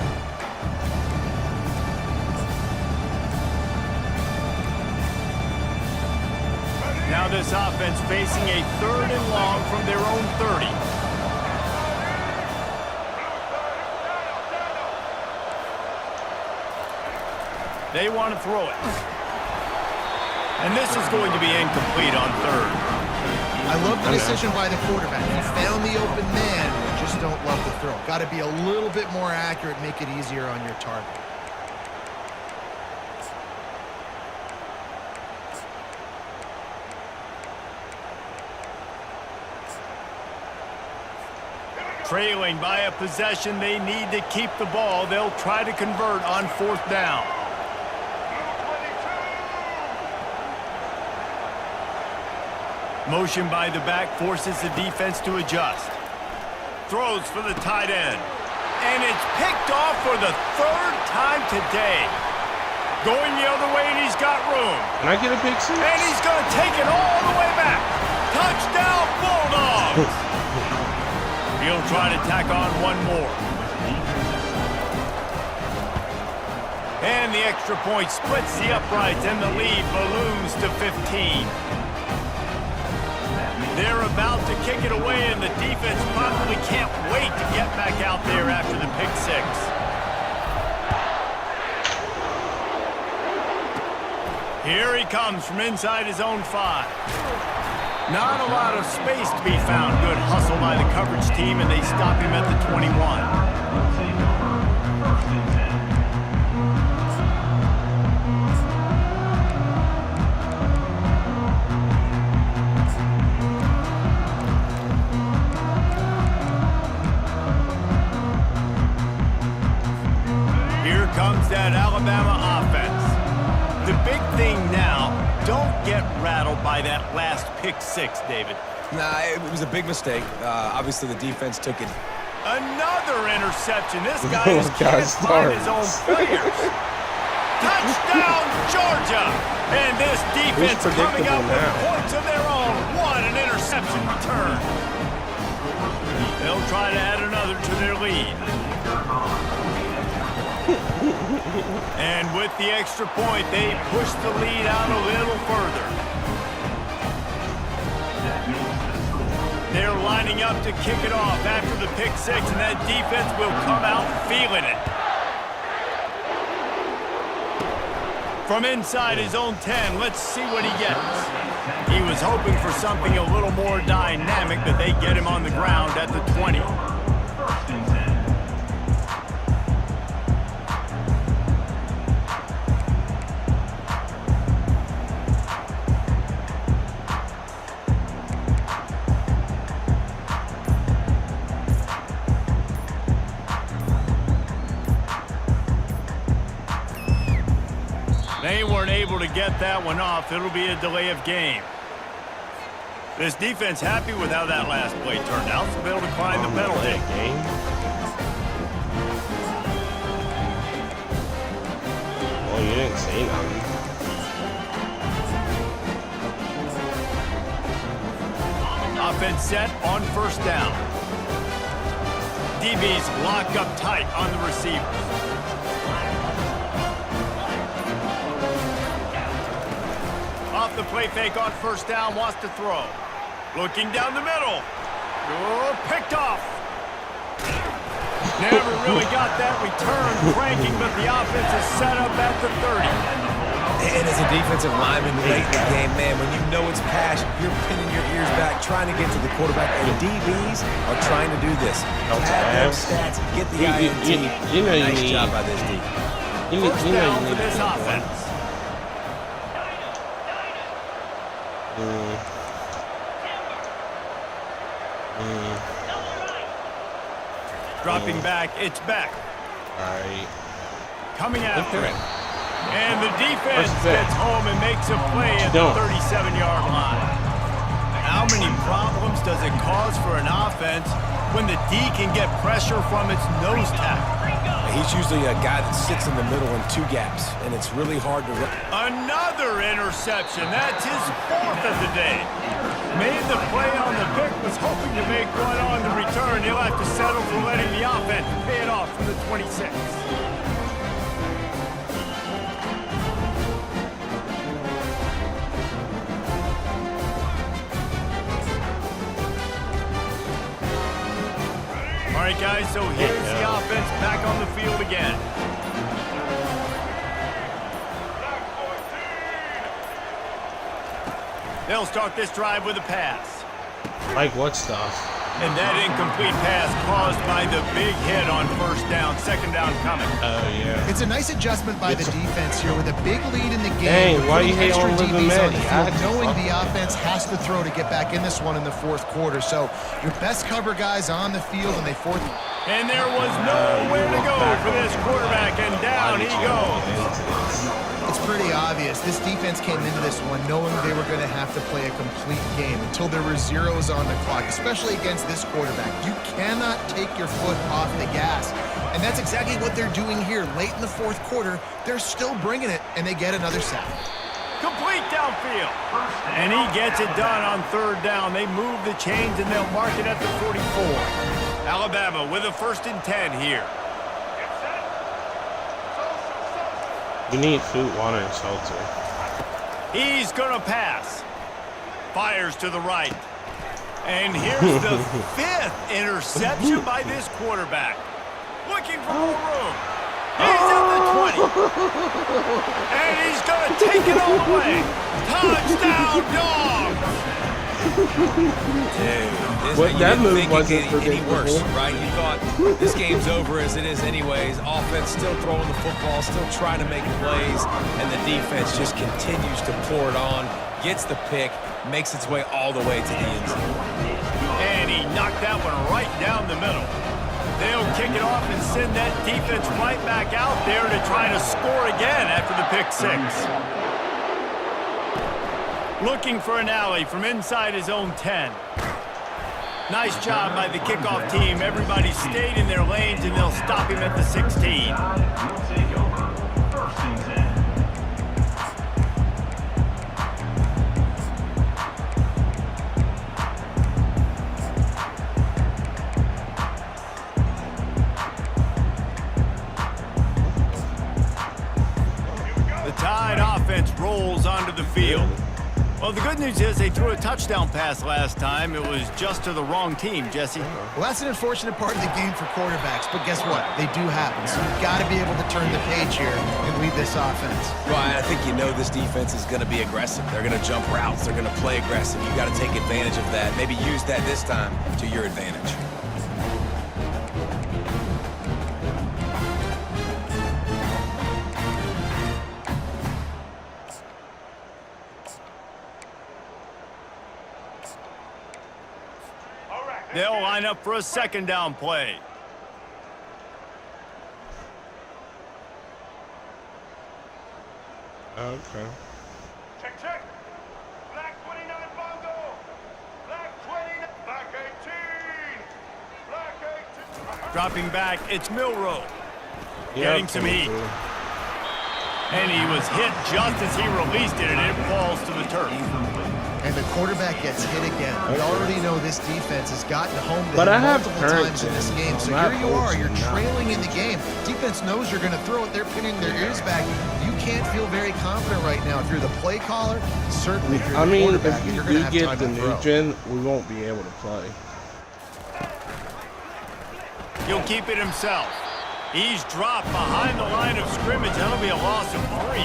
S1: Now this offense facing a 3rd and long from their own 30. They want to throw it. And this is going to be incomplete on 3rd.
S4: I love the decision by the quarterback. He found the open man, just don't love the throw. Got to be a little bit more accurate, make it easier on your target.
S1: Trailing by a possession, they need to keep the ball. They'll try to convert on 4th down. Motion by the back forces the defense to adjust. Throws for the tight end. And it's picked off for the 3rd time today. Going the other way, and he's got room.
S2: Can I get a big 6?
S1: And he's going to take it all the way back. Touchdown, Bulldogs! He'll try to tack on one more. And the extra point splits the uprights, and the lead balloons to 15. They're about to kick it away, and the defense probably can't wait to get back out there after the pick 6. Here he comes from inside his own 5. Not a lot of space to be found. Good hustle by the coverage team, and they stop him at the 21. Here comes that Alabama offense. The big thing now, don't get rattled by that last pick 6, David.
S3: Nah, it was a big mistake. Obviously, the defense took it.
S1: Another interception. This guy can't find his own players. Touchdown, Georgia! And this defense coming up with points of their own. What an interception return. They'll try to add another to their lead. And with the extra point, they push the lead out a little further. They're lining up to kick it off after the pick 6, and that defense will come out feeling it. From inside his own 10, let's see what he gets. He was hoping for something a little more dynamic, but they get him on the ground at the 20. They weren't able to get that one off. It'll be a delay of game. This defense happy with how that last play turned out, so they'll decline the penalty.
S2: Well, you didn't say nothing.
S1: Offense set on 1st down. DB's locked up tight on the receivers. Off the play fake on 1st down, wants to throw. Looking down the middle. Oh, picked off. Never really got that return cranking, but the offense is set up at the 30.
S3: And as a defensive lineman late in the game, man, when you know it's pass, you're pinning your ears back, trying to get to the quarterback, and DBs are trying to do this. Pad them stats, get the INT.
S2: You know you
S3: nice
S2: need.
S3: job by this D.
S1: First down for this offense. Dropping back, it's back.
S2: All right.
S1: Coming after
S2: Okay.
S1: it. And the defense
S2: What's that?
S1: gets home and makes a play at the 37-yard line. How many problems does it cause for an offense when the D can get pressure from its nose tackle?
S3: He's usually a guy that sits in the middle in two gaps, and it's really hard to run.
S1: Another interception. That's his fourth of the day. Made the play on the pick, was hoping to make one on the return. He'll have to settle for letting the offense pay it off from the 26. All right, guys, so here's the offense back on the field again. They'll start this drive with a pass.
S2: Like what stuff?
S1: And that incomplete pass caused by the big hit on first down, second down coming.
S2: Oh, yeah.
S4: It's a nice adjustment by the defense here with a big lead in the game.
S2: Dang, why you hate
S4: extra
S2: on Living
S4: DBs on the
S2: Maddie?
S4: field, knowing the offense has to throw to get back in this one in the fourth quarter. So your best cover guys on the field, and they fourth.
S1: And there was nowhere to go for this quarterback, and down he goes.
S4: It's pretty obvious. This defense came into this one knowing they were going to have to play a complete game until there were zeros on the clock, especially against this quarterback. You cannot take your foot off the gas. And that's exactly what they're doing here. Late in the fourth quarter, they're still bringing it, and they get another sack.
S1: Complete downfield. And he gets it done on third down. They move the chains, and they'll mark it at the 44. Alabama with a 1st and 10 here.
S2: You need food, water, and shelter.
S1: He's going to pass. Fires to the right. And here's the 5th interception by this quarterback. Looking for more room. He's at the 20. And he's going to take it all the way. Touchdown, Dogs!
S3: Dude,
S2: That move
S3: think
S2: wasn't
S3: it get any worse,
S2: predictable.
S3: right? You thought this game's over as it is anyways. Offense still throwing the football, still trying to make plays, and the defense just continues to pour it on, gets the pick, makes its way all the way to the end zone.
S1: And he knocked that one right down the middle. They'll kick it off and send that defense right back out there to try to score again after the pick 6. Looking for an alley from inside his own 10. Nice job by the kickoff team. Everybody stayed in their lanes, and they'll stop him at the 16.
S5: Will take over. 1st and 10.
S1: The Tide offense rolls onto the field. Well, the good news is they threw a touchdown pass last time. It was just to the wrong team, Jesse.
S4: Well, that's an unfortunate part of the game for quarterbacks, but guess what? They do happen. So you've got to be able to turn the page here and lead this offense.
S3: Ryan, I think you know this defense is going to be aggressive. They're going to jump routes. They're going to play aggressive. You've got to take advantage of that. Maybe use that this time to your advantage.
S1: They'll line up for a 2nd down play.
S2: Okay.
S5: Check. Black 29 Bongo. Black 20. Black 18. Black 18.
S1: Dropping back, it's Milroe.
S2: Yeah,
S1: Getting some heat. And he was hit just as he released it, and it falls to the turf.
S4: And the quarterback gets hit again. We already know this defense has gotten home to
S2: But
S4: him
S2: I have
S4: multiple times in this game. So
S2: I'm
S4: here
S2: not
S4: you are. You're
S2: coaching now.
S4: trailing in the game. Defense knows you're going to throw it. They're pinning their ears back. You can't feel very confident right now. If you're the play caller, certainly if you're
S2: I
S4: the
S2: mean,
S4: quarterback,
S2: if you
S4: you're going to
S2: do
S4: have
S2: get
S4: time
S2: the
S4: to
S2: new
S4: throw.
S2: gen, we won't be able to play.
S1: He'll keep it himself. He's dropped behind the line of scrimmage. That'll be a loss of 3.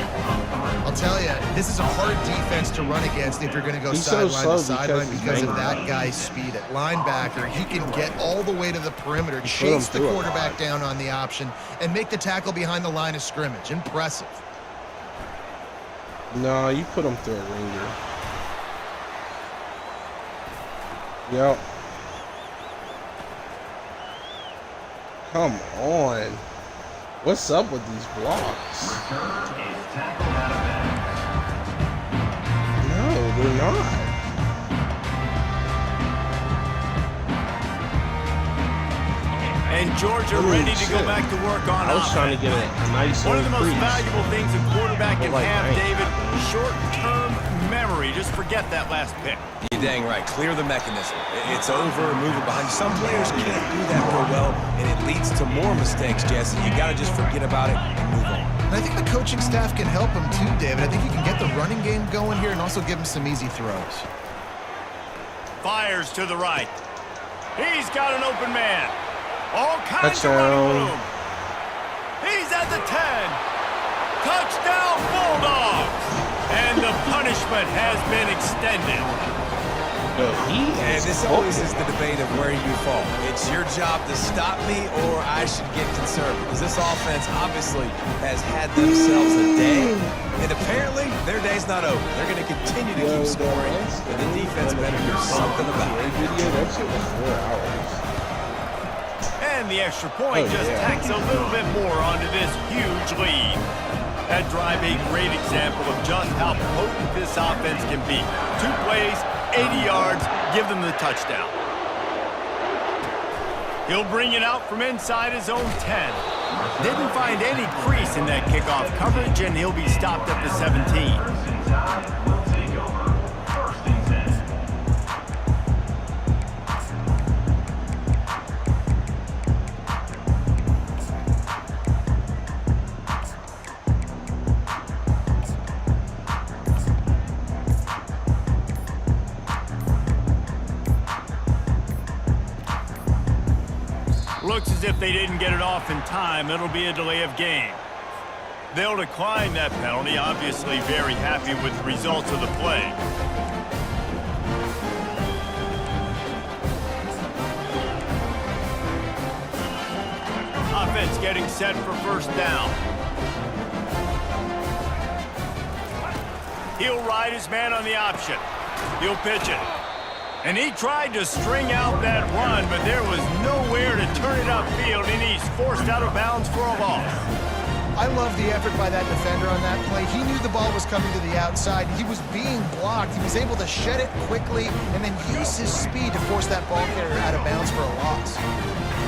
S4: I'll tell you, this is a hard defense to run against if you're going to go sideline to sideline because of that guy's speed. At linebacker, he can get all the way to the perimeter, chase the quarterback down on the option, and make the tackle behind the line of scrimmage. Impressive.
S2: No, you put him through a ringer. Yep. Come on. What's up with these blocks? No, they're not.
S1: And Georgia ready to go back to work on
S2: I was
S1: offense.
S2: trying to get a nice
S1: One of the most
S2: increase.
S1: valuable things a quarterback can
S2: Like,
S1: have,
S2: man.
S1: David, short-term memory. Just forget that last pick.
S3: You're dang right. Clear the mechanism. It's over, move it behind you. Some players can't do that real well, and it leads to more mistakes, Jesse. You got to just forget about it and move on.
S4: And I think the coaching staff can help him too, David. I think you can get the running game going here and also give him some easy throws.
S1: Fires to the right. He's got an open man. All kinds of
S2: Touchdown.
S1: running room. He's at the 10. Touchdown, Bulldogs. And the punishment has been extended.
S2: No, he
S3: And
S2: is
S3: this always is the debate of where you fall. It's your job to stop me, or I should get concerned. Because this offense obviously has had themselves a day, and apparently their day's not over. They're going to continue to keep scoring, and the defense better do something about it.
S2: That shit was 4 hours.
S1: And the extra point just tacks a little bit more onto this huge lead. That drive a great example of just how potent this offense can be. 2 plays, 80 yards, give them the touchdown. He'll bring it out from inside his own 10. Didn't find any crease in that kickoff coverage, and he'll be stopped at the 17.
S5: Will take over. First and 10.
S1: Looks as if they didn't get it off in time. It'll be a delay of game. They'll decline that penalty, obviously very happy with the results of the play. Offense getting set for first down. He'll ride his man on the option. He'll pitch it. And he tried to string out that run, but there was nowhere to turn it upfield, and he's forced out of bounds for a loss.
S4: I love the effort by that defender on that play. He knew the ball was coming to the outside. He was being blocked. He was able to shed it quickly and then use his speed to force that ball carrier out of bounds for a loss.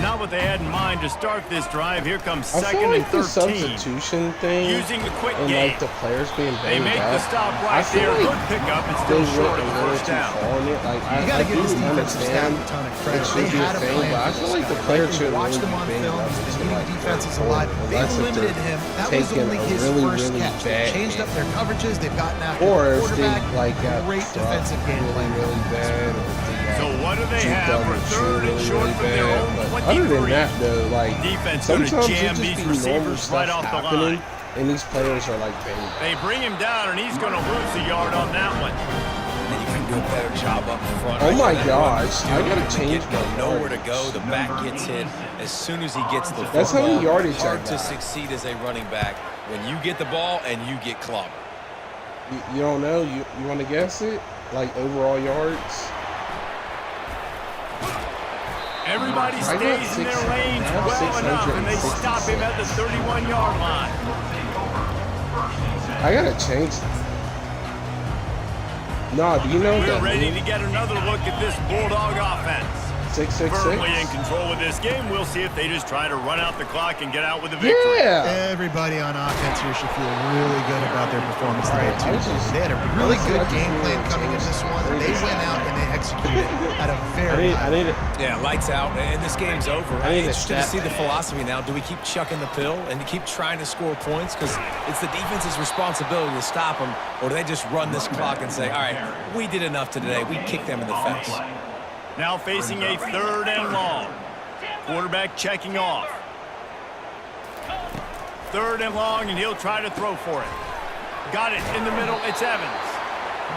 S1: Not what they had in mind to start this drive. Here comes
S2: I feel
S1: second
S2: like
S1: and
S2: the
S1: 13.
S2: substitution thing
S1: Using the quick
S2: and
S1: game.
S2: like the players being
S1: They
S2: banged
S1: make
S2: up,
S1: the stop
S2: I
S1: right
S2: feel
S1: there.
S2: like
S1: Good pickup. It's
S2: they
S1: still
S2: went
S1: short
S2: a
S1: of the
S2: little
S1: first
S2: too
S1: down.
S2: far on it. Like
S4: You got to give this defensive staff
S2: understand
S4: a ton of
S2: it
S4: credit.
S2: should
S4: They
S2: be
S4: had
S2: a
S4: a
S2: thing,
S4: plan.
S2: but I
S4: for
S2: feel
S4: this
S2: like the
S4: guy.
S2: players
S4: They
S2: should
S4: watched
S2: really
S4: him
S2: be
S4: on
S2: banged
S4: film.
S2: up
S4: He's
S2: into,
S4: been eating
S2: like,
S4: defenses
S2: the
S4: alive.
S2: fourth,
S4: They
S2: unless if
S4: limited
S2: they're
S4: him. That was
S2: taking
S4: only
S2: a
S4: his
S2: really,
S4: first
S2: really
S4: catch.
S2: bad
S4: They changed up
S2: hit.
S4: their coverages. They've gotten after
S2: Or
S4: the
S2: if they
S4: quarterback.
S2: like got
S4: Great
S2: trucked
S4: defensive game
S2: really,
S4: plan.
S2: really bad. Or if they got
S1: So what do they
S2: juked
S1: have
S2: up
S1: for
S2: and
S1: third and
S2: really,
S1: short
S2: really
S1: from their
S2: bad.
S1: own
S2: But
S1: 23?
S2: other than that, though, like
S1: Defense gonna
S2: sometimes it
S1: jam
S2: just
S1: these
S2: be normal
S1: receivers
S2: stuff
S1: right off the
S2: happening,
S1: line.
S2: and these players are like banged up.
S1: They bring him down, and he's going to lose a yard on that one.
S3: And you can do a better job up front.
S2: Oh my
S3: That run
S2: gosh,
S3: dude,
S2: I gotta
S3: they
S2: change
S3: get
S2: my
S3: nowhere to
S2: yardage.
S3: go. The back gets hit as soon as he gets the football.
S2: That's how many yardage I
S3: Hard to
S2: got.
S3: succeed as a running back when you get the ball and you get clobbered.
S2: You don't know? You want to guess it? Like overall yards?
S1: Everybody
S2: I got
S1: stays in their lanes
S2: I have
S1: well enough, and they
S2: 666.
S1: stop him at the 31-yard line.
S2: I gotta change. No, do you know
S1: We're
S2: that?
S1: ready to get another look at this Bulldog offense.
S2: 666.
S1: Firmly in control of this game. We'll see if they just try to run out the clock and get out with a victory.
S2: Yeah.
S4: Everybody on offense here should feel really good about their performance today, too.
S2: I just-
S4: They had a really
S2: honestly,
S4: good
S2: I just
S4: game plan
S2: really
S4: coming into this one. They went out and they executed at a very high
S2: I need it.
S3: Yeah, lights out, and this game's over.
S2: I
S3: I'm
S2: need a
S3: interested to
S2: stat
S3: see the
S2: pad.
S3: philosophy now. Do we keep chucking the pill and keep trying to score points? Because it's the defense's responsibility to stop them, or do they just run this clock and say, all right, we did enough today. We kicked them in the face.
S1: Now facing a third and long. Quarterback checking off. 3rd and long, and he'll try to throw for it. Got it in the middle. It's Evans.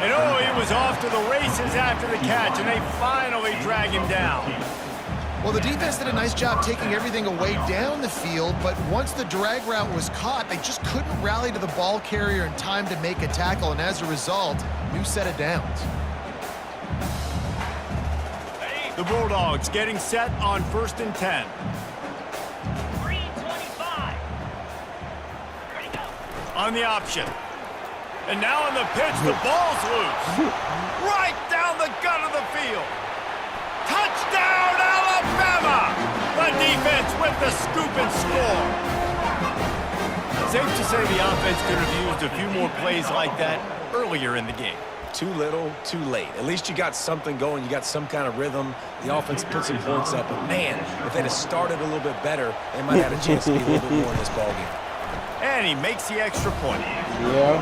S1: And oh, he was off to the races after the catch, and they finally drag him down.
S4: Well, the defense did a nice job taking everything away down the field, but once the drag route was caught, they just couldn't rally to the ball carrier in time to make a tackle, and as a result, new set of downs.
S1: The Bulldogs getting set on 1st and 10.
S6: 3:25. Ready, go.
S1: On the option. And now on the pitch, the ball's loose. Right down the gut of the field. Touchdown, Alabama! The defense with the scoop and score. Safe to say the offense could have used a few more plays like that earlier in the game.
S3: Too little, too late. At least you got something going. You got some kind of rhythm. The offense put some points up. But, man, if they'd have started a little bit better, they might have had a chance to be a little bit more in this ballgame.
S1: And he makes the extra point.
S2: Yeah.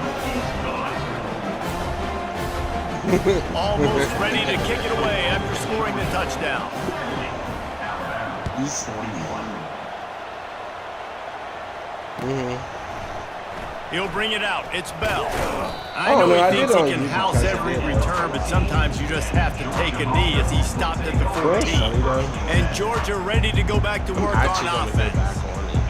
S1: Almost ready to kick it away after scoring the touchdown.
S2: He's...
S1: He'll bring it out. It's Bell. I know
S2: no,
S1: he thinks
S2: I
S1: he can house every return, but sometimes you just have to take a knee as he stopped at the 14. And Georgia ready to go back to work on offense.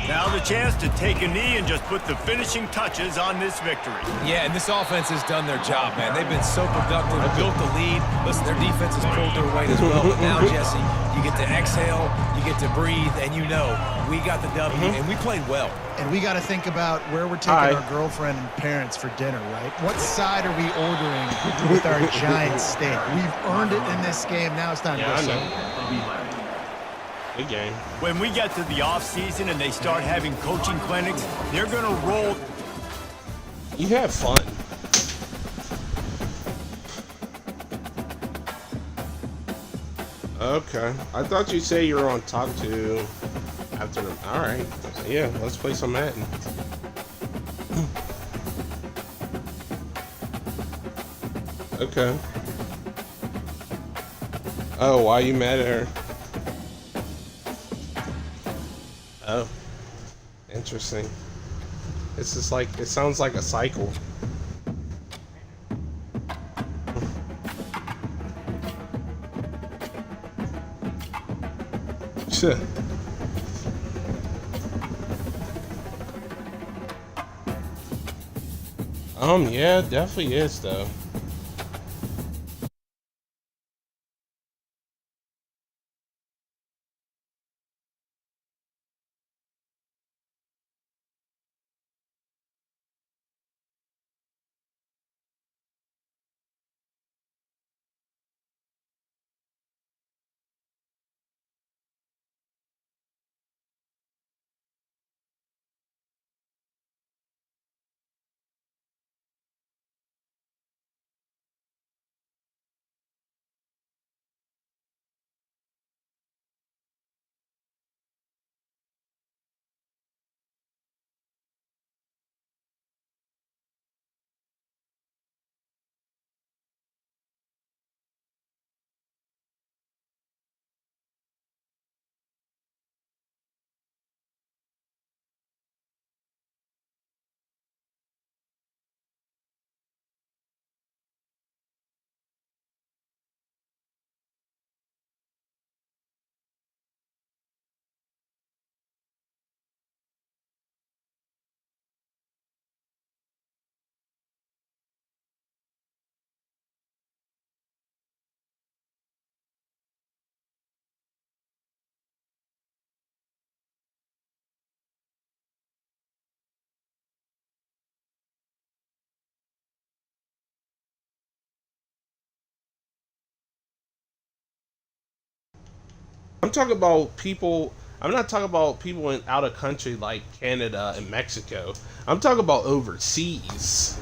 S1: Now the chance to take a knee and just put the finishing touches on this victory.
S3: Yeah, and this offense has done their job, man. They've been so productive, built the lead. Listen, their defense has pulled their weight as well. But now, Jesse, you get to exhale, you get to breathe, and you know we got the W, and we played well.
S4: And we got to think about where we're taking our girlfriend and parents for dinner, right? What side are we ordering with our giant steak? We've earned it in this game. Now it's time to go.
S2: I know. Good game.
S1: When we get to the off-season and they start having coaching clinics, they're going to roll.
S2: You have fun. Okay. I thought you say you were on talk to after them. All right. Yeah, let's play some Madden. Okay. Oh, why are you mad at her? Oh, interesting. It's just like, it sounds like a cycle. Shit. Yeah, definitely is though. I'm talking about people. I'm not talking about people in out of country like Canada and Mexico. I'm talking about overseas.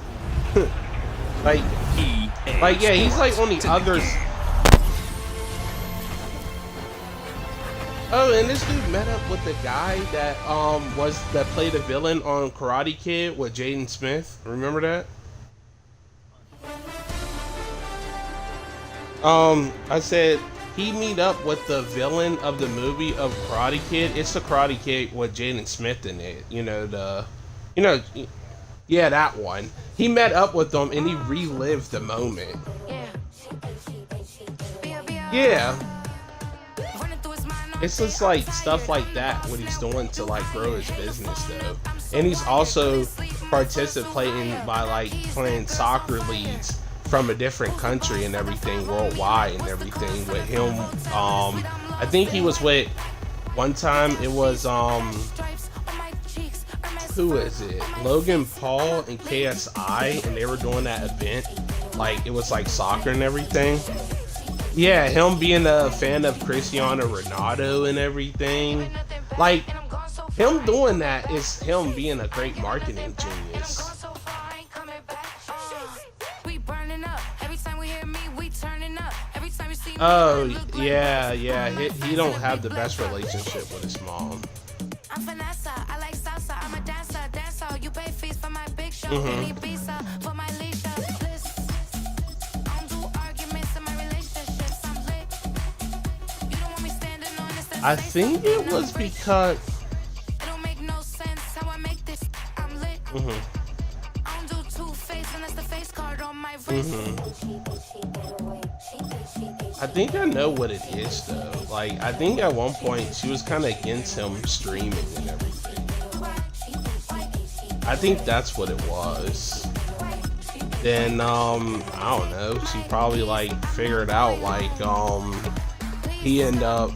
S2: like yeah, he's like on the others. Oh, and this dude met up with the guy that that played a villain on Karate Kid with Jaden Smith. Remember that? I said he meet up with the villain of the movie of Karate Kid. It's the Karate Kid with Jaden Smith in it. Yeah, that one. He met up with them and he relived the moment. Yeah. It's just like stuff like that, what he's doing to like grow his business though. And he's also participating by like playing soccer leagues from a different country and everything, worldwide and everything with him. I think he was with, one time it was, who is it? Logan Paul and KSI, and they were doing that event. Like, it was like soccer and everything. Yeah, him being a fan of Cristiano Ronaldo and everything. Like, him doing that is him being a great marketing genius. Oh, yeah. He don't have the best relationship with his mom. I think it was because I think I know what it is though. Like, I think at one point she was kind of against him streaming and everything. I think that's what it was. Then I don't know, she probably like figured out like he ended up,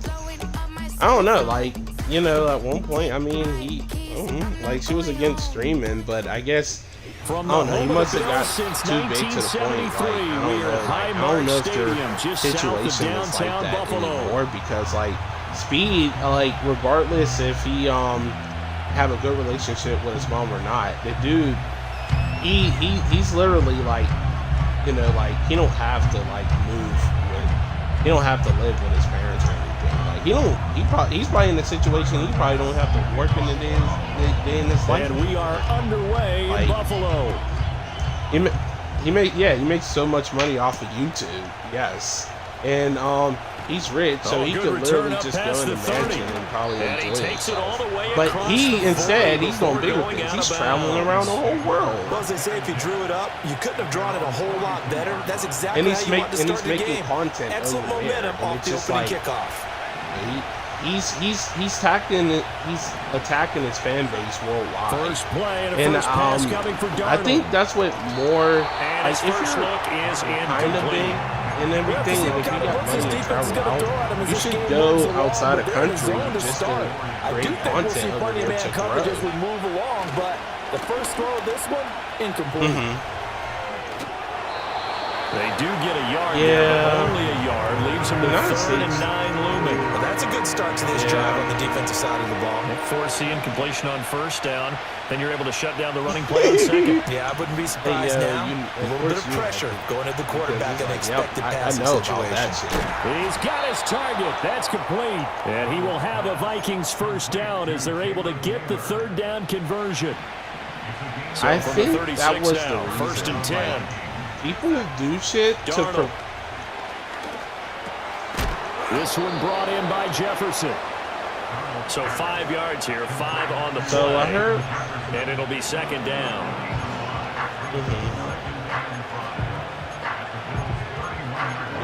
S2: I don't know, like, you know, at one point, I mean, like, she was against streaming, but I guess, I don't know, he must have got too big to the point, like, I don't know if their situation is like that anymore, because, like, Speed, like, regardless if he, have a good relationship with his mom or not, the dude, he's literally, like, you know, like, he don't have to, like, he don't have to live with his parents or anything. Like, he's probably in a situation he probably don't have to work in the day in his life.
S1: And we are underway in Buffalo.
S2: He makes so much money off of YouTube. Yes. And he's rich, so he could literally just go in the mansion and probably enjoy himself. But he's doing bigger things. He's traveling around the whole world.
S7: Well, as they say, if you drew it up, you couldn't have drawn it a whole lot better. That's exactly how you want to start the game.
S2: And he's making content.
S7: Excellent momentum off the opening kickoff.
S2: He's attacking his fan base worldwide.
S1: First play and a first pass coming for Darnold.
S2: I think that's what more,
S1: and
S2: like, if you're
S1: is
S2: kind of big and everything, and if you got money to travel out, you should go outside the country just to create content over there to grow.
S7: As we move along, but the first throw of this one, incomplete.
S1: They do get a yard there, but only a yard. Leaves them with 3rd and 9 looming.
S7: Well, that's a good start to this drive on the defensive side of the ball.
S1: Forcing completion on first down. Then you're able to shut down the running play on second.
S7: Yeah, I wouldn't be surprised now. A little bit of pressure going at the quarterback in an expected passing situation.
S1: He's got his target. That's complete. And he will have a Vikings first down as they're able to get the 3rd down conversion. So
S2: I
S1: from
S2: think
S1: the 36
S2: that was
S1: now,
S2: the
S1: 1st and 10.
S2: People do shit to
S1: this one brought in by Jefferson. So 5 yards here, 5 on the play.
S2: So I heard,
S1: and it'll be 2nd down.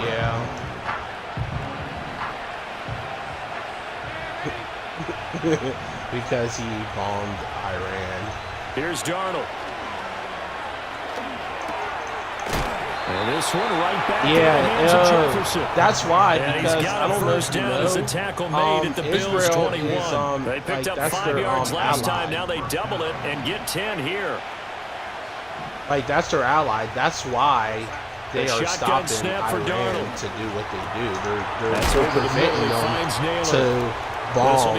S2: Yeah. Because he bombed Iran.
S1: Here's Darnold. And this one right back in the hands of Jefferson.
S2: That's why,
S1: and
S2: because
S1: he's got
S2: I don't know if you know,
S1: as a tackle made at the Bills' 21.
S2: Is,
S1: they picked up 5 yards last time. Now they double it and get 10 here.
S2: Like, that's their ally. That's why they are stopping Iran to do what they do. They're preventing them to bomb,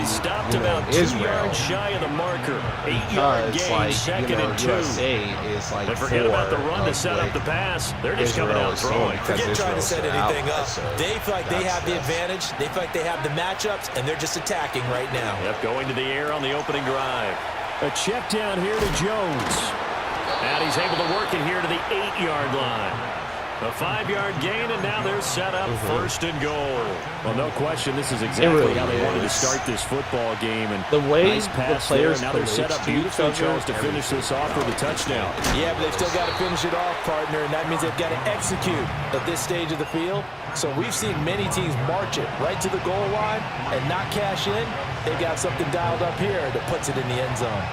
S1: Israel. 2 yards shy of the marker. 8-yard gain, second and 2.
S2: USA is like,
S1: but forget about the run to set up the pass. They're just coming out throwing.
S7: Forget trying to set anything up. They feel like they have the advantage. They feel like they have the matchups, and they're just attacking right now.
S1: Yep, going to the air on the opening drive. A check down here to Jones. And he's able to work it here to the 8-yard line.
S8: A 5-yard gain, and now they're set up first and goal. Well, no question, this is exactly
S2: really
S8: how they wanted to
S2: is.
S8: start this football game. And
S2: The way
S8: nice
S2: the
S8: pass
S2: players
S8: there. Now they're set up beautifully, Charles, to finish this off with a touchdown.
S7: Yeah, but they've still got to finish it off, partner, and that means they've got to execute at this stage of the field. So we've seen many teams march it right to the goal line and not cash in. They've got something dialed up here that puts it in the end zone.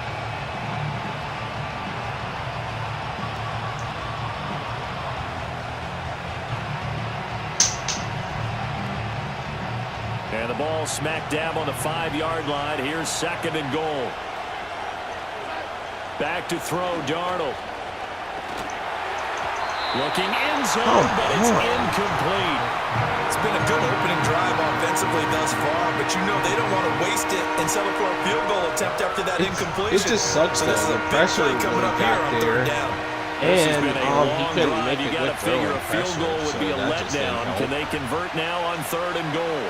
S8: And the ball smack dab on the 5-yard line. Here's second and goal. Back to throw, Darnold. Looking end zone, but it's incomplete.
S7: It's been a good opening drive offensively thus far, but you know they don't want to waste it and settle for a field goal attempt after that incompletion.
S2: It just sucks that the pressure
S7: coming up
S2: got
S7: here on
S2: there.
S7: 3rd down.
S2: And
S8: He
S2: couldn't make
S8: you
S2: a
S8: got
S2: good
S8: to
S2: throw
S8: figure
S2: on
S8: a field
S2: pressure,
S8: goal would
S2: so
S8: be a
S2: that just didn't
S8: letdown.
S2: help.
S8: Can they convert now on 3rd and goal?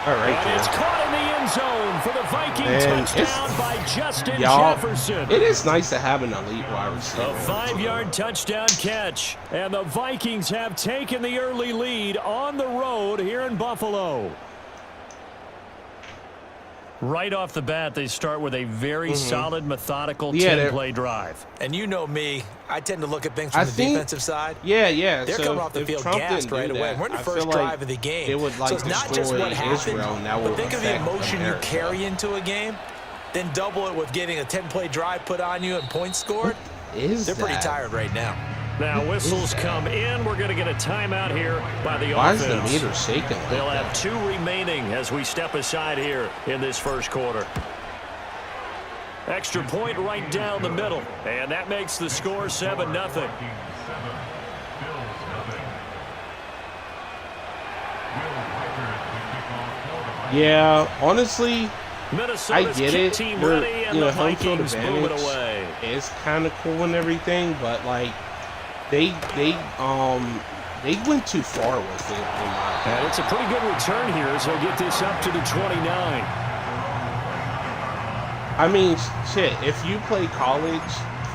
S2: All right,
S8: And it's caught in the end zone for the Viking
S2: Man,
S8: touchdown by Justin
S2: y'all,
S8: Jefferson.
S2: it is nice to have an elite wide receiver.
S8: A 5-yard touchdown catch. And the Vikings have taken the early lead on the road here in Buffalo. Right off the bat, they start with a very solid, methodical 10-play drive.
S7: And you know me, I tend to look at things from the defensive side.
S2: Yeah.
S7: They're
S2: so
S7: coming off the
S2: if
S7: field
S2: Trump
S7: gassed
S2: didn't
S7: right
S2: do
S7: away.
S2: that,
S7: We're in the
S2: I
S7: first
S2: feel
S7: drive
S2: like
S7: of the game.
S2: It would
S7: so it's not just what happened,
S2: Israel, and that
S7: but
S2: will
S7: think of the
S2: affect
S7: emotion
S2: America.
S7: you carry into a game, then double it with getting a 10-play drive put on you and points scored. They're pretty tired right now.
S8: Now whistles come in. We're going to get a timeout here by the
S2: Why
S8: offense.
S2: is the meter shaking like
S8: They'll
S2: that?
S8: have 2 remaining as we step aside here in this first quarter. Extra point right down the middle, and that makes the score 7-0.
S2: Yeah, honestly,
S8: Minnesota's
S2: I get
S8: kick
S2: it.
S8: team
S2: They're-
S8: ready, and
S2: you know,
S8: the
S2: home field
S8: Vikings move it
S2: advantage
S8: away.
S2: is kind of cool and everything, but like they went too far with it. In my opinion.
S8: And it's a pretty good return here as they'll get this up to the 29.
S2: I mean, shit, if you play college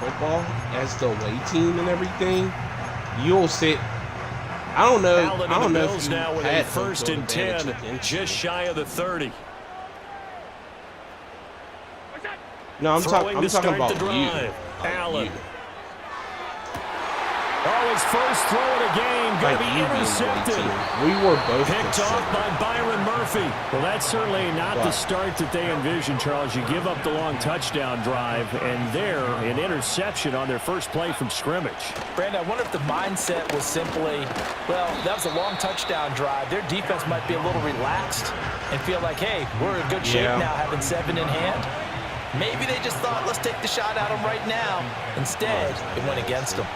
S2: football as the away team and everything, you'll sit. I don't know.
S8: Allen
S2: I don't
S8: and the
S2: know
S8: Bills
S2: if you
S8: now with
S2: had
S8: a first
S2: home
S8: and
S2: field
S8: 10,
S2: advantage against you.
S8: just shy of the 30.
S2: No, I'm
S8: Throwing to
S2: talking
S8: start
S2: about
S8: the drive.
S2: you.
S8: Allen. Oh, his first throw of the game going to be intercepted.
S2: We were both
S8: Picked off by Byron Murphy. Well, that's certainly not the start that they envisioned, Charles. You give up the long touchdown drive, and there, an interception on their first play from scrimmage.
S7: Brandon, I wonder if the mindset was simply, well, that was a long touchdown drive. Their defense might be a little relaxed and feel like, hey, we're in good shape now having 7 in hand. Maybe they just thought, let's take the shot at them right now. Instead, it went against them.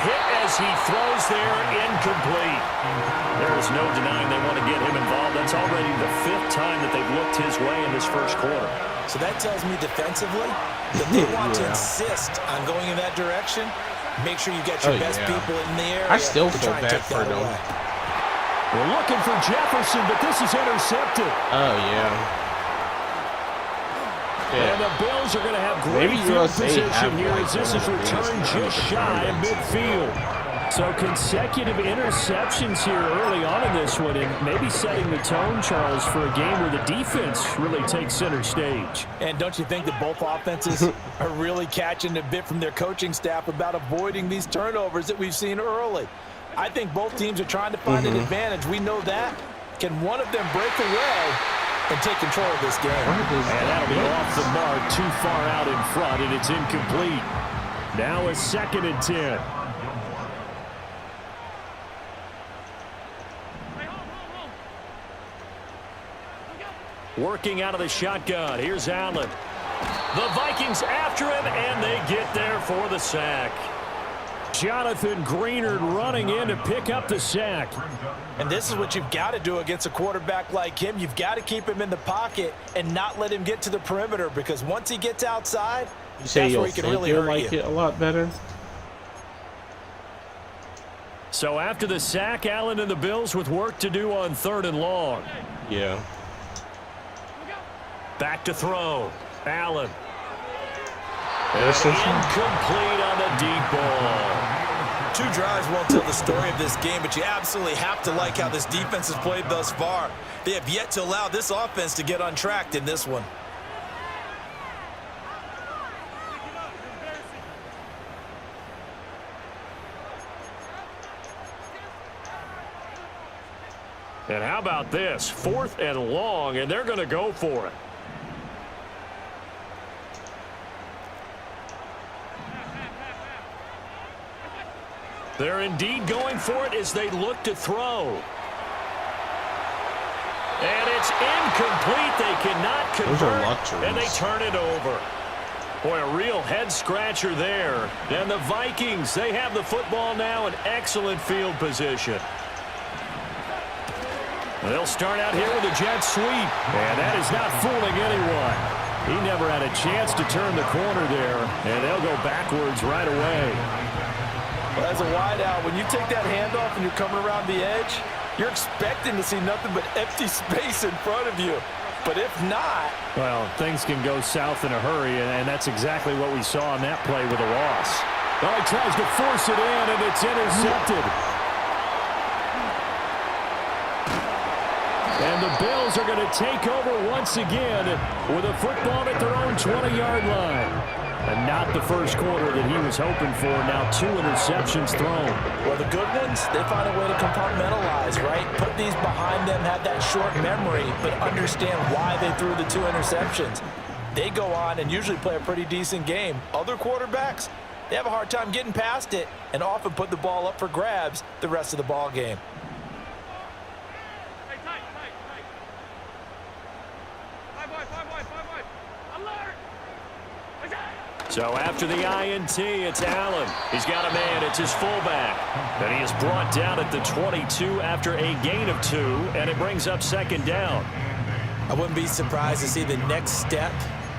S8: Hit as he throws there, incomplete. There is no denying they want to get him involved. That's already the 5th time that they've looked his way in this first quarter.
S7: So that tells me defensively that they want to insist on going in that direction. Make sure you get your best people in the area.
S2: I still
S7: to
S2: feel
S7: try and
S2: bad
S7: take
S2: for
S7: that
S2: them.
S7: away.
S8: We're looking for Jefferson, but this is intercepted.
S2: Oh, yeah.
S8: And the Bills are going to have great field position here as this is returned just shy of midfield. So consecutive interceptions here early on in this one, and maybe setting the tone, Charles, for a game where the defense really takes center stage.
S7: And don't you think that both offenses are really catching a bit from their coaching staff about avoiding these turnovers that we've seen early? I think both teams are trying to find an advantage. We know that. Can one of them break away and take control of this game?
S8: And that'll be off the mark, too far out in front, and it's incomplete. Now a 2nd and 10. Working out of the shotgun. Here's Allen. The Vikings after him, and they get there for the sack. Jonathan Greenard running in to pick up the sack.
S7: And this is what you've got to do against a quarterback like him. You've got to keep him in the pocket and not let him get to the perimeter, because once he gets outside, that's where he can really hurt you.
S2: It a lot better.
S8: So after the sack, Allen and the Bills with work to do on 3rd and long.
S2: Yeah.
S8: Back to throw. Allen. Incomplete on the deep ball.
S7: 2 drives won't tell the story of this game, but you absolutely have to like how this defense has played thus far. They have yet to allow this offense to get untracked in this one.
S8: And how about this? 4th and long, and they're going to go for it. They're indeed going for it as they look to throw. And it's incomplete. They cannot convert, and they turn it over. Boy, a real head-scratcher there. And the Vikings, they have the football now in excellent field position. They'll start out here with a jet sweep, and that is not fooling anyone. He never had a chance to turn the corner there, and they'll go backwards right away.
S7: Well, as a wideout, when you take that handoff and you're coming around the edge, you're expecting to see nothing but empty space in front of you. But if not...
S8: Well, things can go south in a hurry, and that's exactly what we saw on that play with a loss. Well, he tries to force it in, and it's intercepted. And the Bills are going to take over once again with a football at their own 20-yard line. And not the first quarter that he was hoping for. Now 2 interceptions thrown.
S7: Well, the good ones, they find a way to compartmentalize, right? Put these behind them, have that short memory, but understand why they threw the 2 interceptions. They go on and usually play a pretty decent game. Other quarterbacks, they have a hard time getting past it and often put the ball up for grabs the rest of the ball game.
S8: So after the INT, it's Allen. He's got a man. It's his fullback. And he is brought down at the 22 after a gain of 2, and it brings up 2nd down.
S7: I wouldn't be surprised to see the next step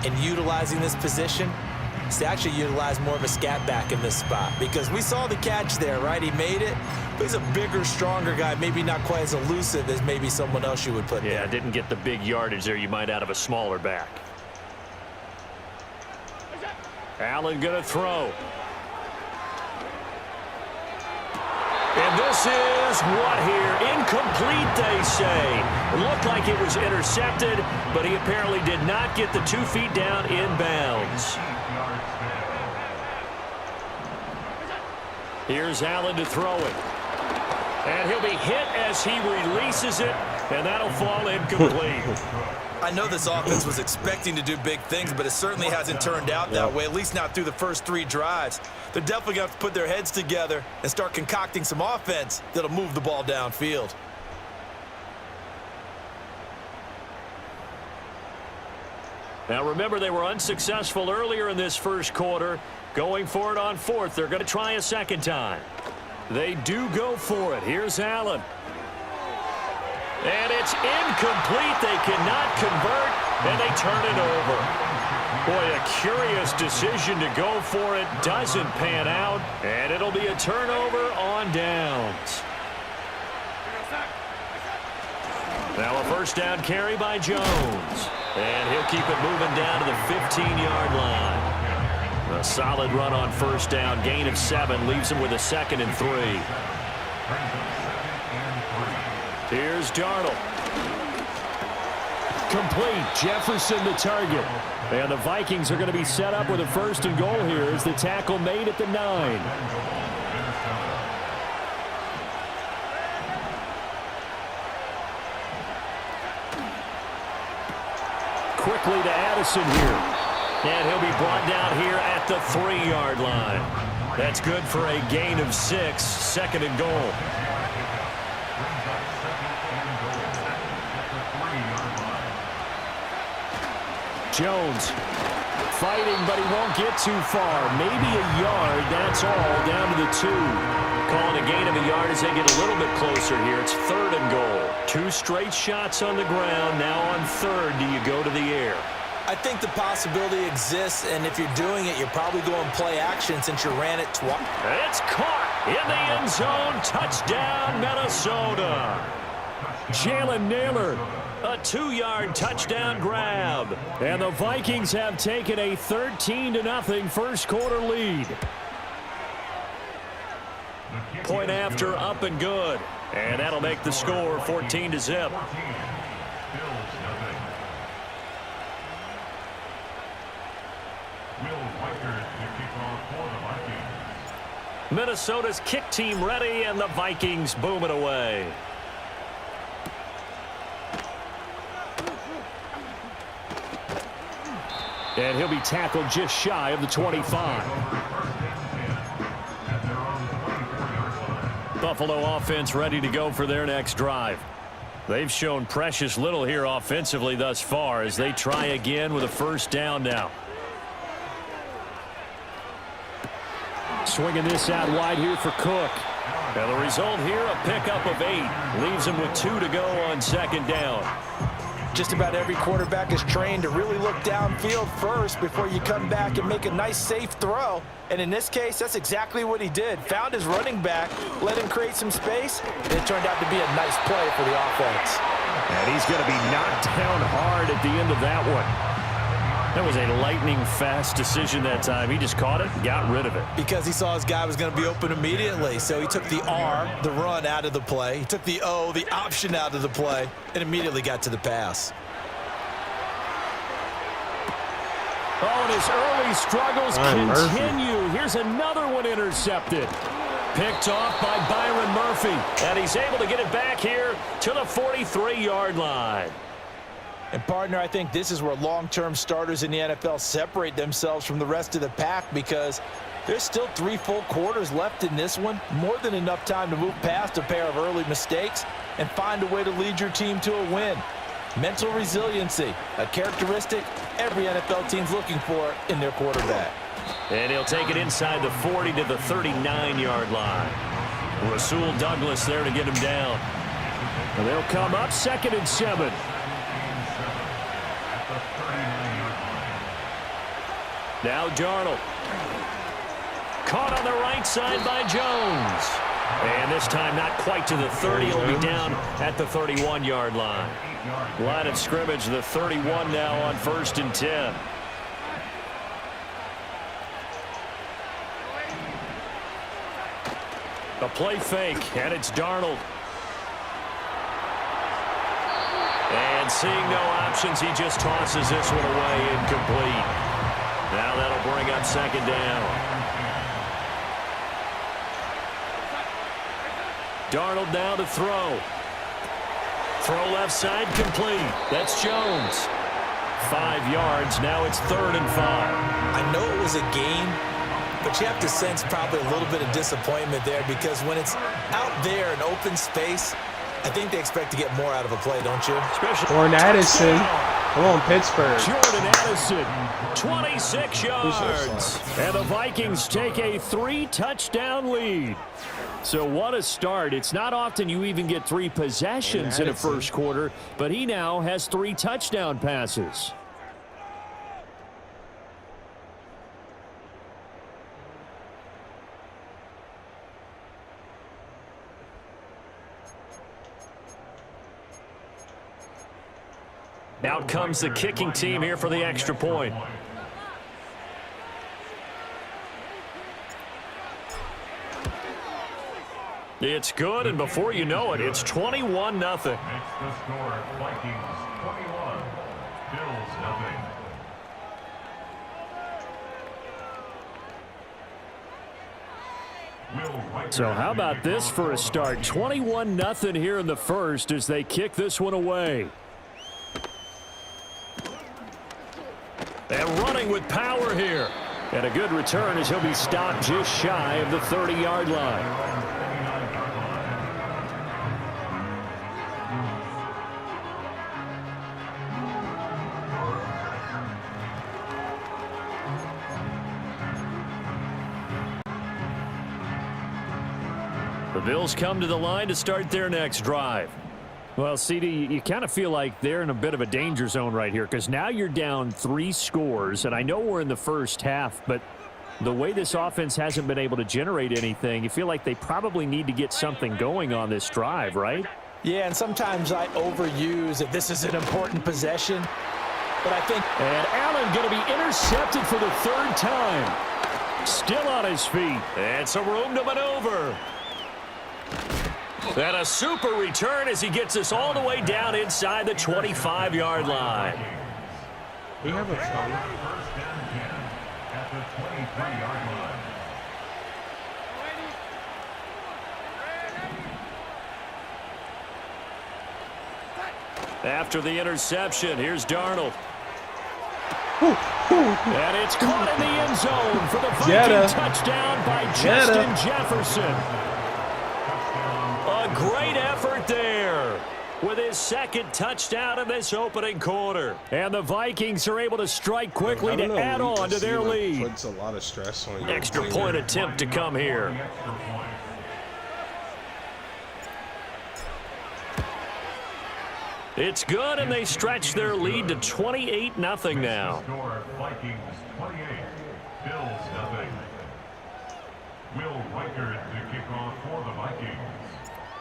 S7: in utilizing this position is to actually utilize more of a scat back in this spot, because we saw the catch there, right? He made it, but he's a bigger, stronger guy, maybe not quite as elusive as maybe someone else you would put there.
S8: Yeah, didn't get the big yardage there you might out of a smaller back. Allen going to throw. And this is what here? Incomplete, they say. It looked like it was intercepted, but he apparently did not get the 2 feet down in bounds. Here's Allen to throw it. And he'll be hit as he releases it, and that'll fall incomplete.
S7: I know this offense was expecting to do big things, but it certainly hasn't turned out that way, at least not through the first 3 drives. They're definitely going to have to put their heads together and start concocting some offense that'll move the ball downfield.
S8: Now remember, they were unsuccessful earlier in this first quarter. Going for it on 4th. They're going to try a 2nd time. They do go for it. Here's Allen. And it's incomplete. They cannot convert, and they turn it over. Boy, a curious decision to go for it. Doesn't pan out, and it'll be a turnover on downs. Now a 1st down carry by Jones. And he'll keep it moving down to the 15-yard line. A solid run on 1st down. Gain of 7 leaves him with a 2nd and 3. Here's Darnold. Complete. Jefferson the target. And the Vikings are going to be set up with a 1st and goal here as the tackle made at the 9. Quickly to Addison here. And he'll be brought down here at the 3-yard line. That's good for a gain of 6. 2nd and goal. Jones fighting, but he won't get too far. Maybe a yard, that's all, down to the 2. Calling a gain of a yard as they get a little bit closer here. It's 3rd and goal. 2 straight shots on the ground. Now on 3rd, do you go to the air?
S7: I think the possibility exists, and if you're doing it, you're probably going play action since you ran it twice.
S8: It's caught in the end zone. Touchdown, Minnesota. Jalen Nailor A 2-yard touchdown grab. And the Vikings have taken a 13-0 first quarter lead. Point after, up and good. And that'll make the score 14-0. Minnesota's kick team ready, and the Vikings boom it away. And he'll be tackled just shy of the 25. Buffalo offense ready to go for their next drive. They've shown precious little here offensively thus far as they try again with a first down now. Swinging this out wide here for Cook. And the result here, a pickup of 8. Leaves him with 2 to go on second down.
S7: Just about every quarterback is trained to really look downfield first before you come back and make a nice, safe throw. And in this case, that's exactly what he did. Found his running back, let him create some space, and it turned out to be a nice play for the offense.
S8: And he's going to be knocked down hard at the end of that one. That was a lightning-fast decision that time. He just caught it, got rid of it.
S7: Because he saw his guy was going to be open immediately. So he took the R, the run, out of the play. He took the O, the option, out of the play, and immediately got to the pass.
S8: Oh, and his early struggles continue. Here's another one intercepted. Picked off by Byron Murphy. And he's able to get it back here to the 43-yard line.
S7: And, partner, I think this is where long-term starters in the NFL separate themselves from the rest of the pack because there's still 3 full quarters left in this one. More than enough time to move past a pair of early mistakes and find a way to lead your team to a win. Mental resiliency, a characteristic every NFL team's looking for in their quarterback.
S8: And he'll take it inside the 40 to the 39-yard line. Rasul Douglas there to get him down. And they'll come up 2nd and 7. Now Darnold. Caught on the right side by Jones. And this time not quite to the 30. He'll be down at the 31-yard line. Line of scrimmage, the 31 now on 1st and 10. A play fake, and it's Darnold. And seeing no options, he just tosses this one away, incomplete. Now that'll bring up 2nd down. Darnold now to throw. Throw left side complete. That's Jones. 5 yards. Now it's 3rd and 5.
S7: I know it was a game, but you have to sense probably a little bit of disappointment there because when it's out there in open space, I think they expect to get more out of a play, don't you?
S2: Jordan Addison. Come on, Pittsburgh.
S8: Jordan Addison, 26 yards. And the Vikings take a 3-touchdown lead. So what a start. It's not often you even get 3 possessions in a first quarter, but he now has 3 touchdown passes. Out comes the kicking team here for the extra point. It's good, and before you know it, it's 21-0.
S5: Makes the score Vikings 21, Bills 0.
S8: So how about this for a start? 21-0 here in the first as they kick this one away. And running with power here. And a good return as he'll be stopped just shy of the 30-yard line. The Bills come to the line to start their next drive. Well, CD, you kind of feel like they're in a bit of a danger zone right here because now you're down 3 scores, and I know we're in the first half, but the way this offense hasn't been able to generate anything, you feel like they probably need to get something going on this drive, right?
S7: Yeah, and sometimes I overuse that this is an important possession. But I think...
S8: And Allen going to be intercepted for the 3rd time. Still on his feet. And some room to maneuver. And a super return as he gets us all the way down inside the 25-yard line.
S2: We have a fun.
S5: First down 10 at the 23-yard line.
S8: After the interception, here's Darnold. And it's caught in the end zone for the Viking touchdown by Justin Jefferson. A great effort there with his 2nd touchdown in this opening quarter. And the Vikings are able to strike quickly to add on to their lead.
S2: Puts a lot of stress on you.
S8: Extra point attempt to come here. It's good, and they stretch their lead to 28-0 now.
S5: Vikings 28, Bills nothing. Will Reichert to kick off for the Vikings.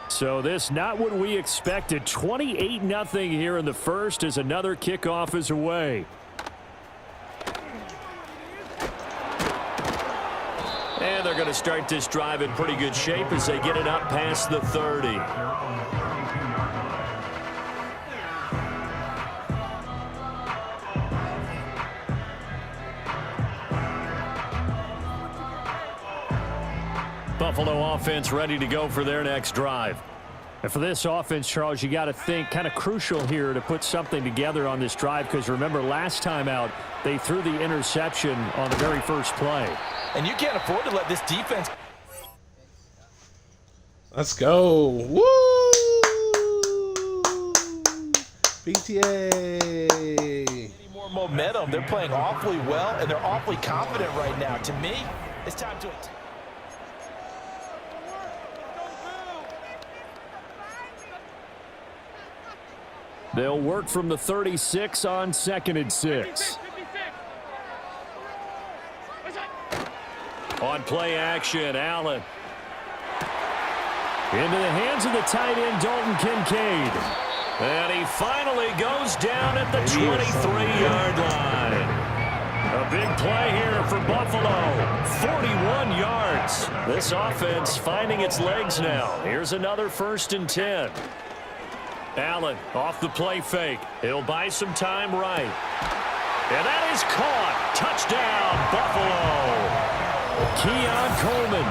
S8: So this not what we expected. 28-0 here in the first as another kickoff is away. And they're going to start this drive in pretty good shape as they get it up past the 30. Buffalo offense ready to go for their next drive. And for this offense, Charles, you got to think kind of crucial here to put something together on this drive because remember last time out they threw the interception on the very first play.
S7: And you can't afford to let this defense.
S2: Let's go. Woo! PTA.
S7: More momentum. They're playing awfully well, and they're awfully confident right now. To me, it's time to...
S8: They'll work from the 36 on 2nd and 6. On play action, Allen. Into the hands of the tight end, Dalton Kincaid. And he finally goes down at the 23-yard line. A big play here for Buffalo. 41 yards. This offense finding its legs now. Here's another 1st and 10. Allen off the play fake. He'll buy some time right. And that is caught. Touchdown, Buffalo. Keon Coleman,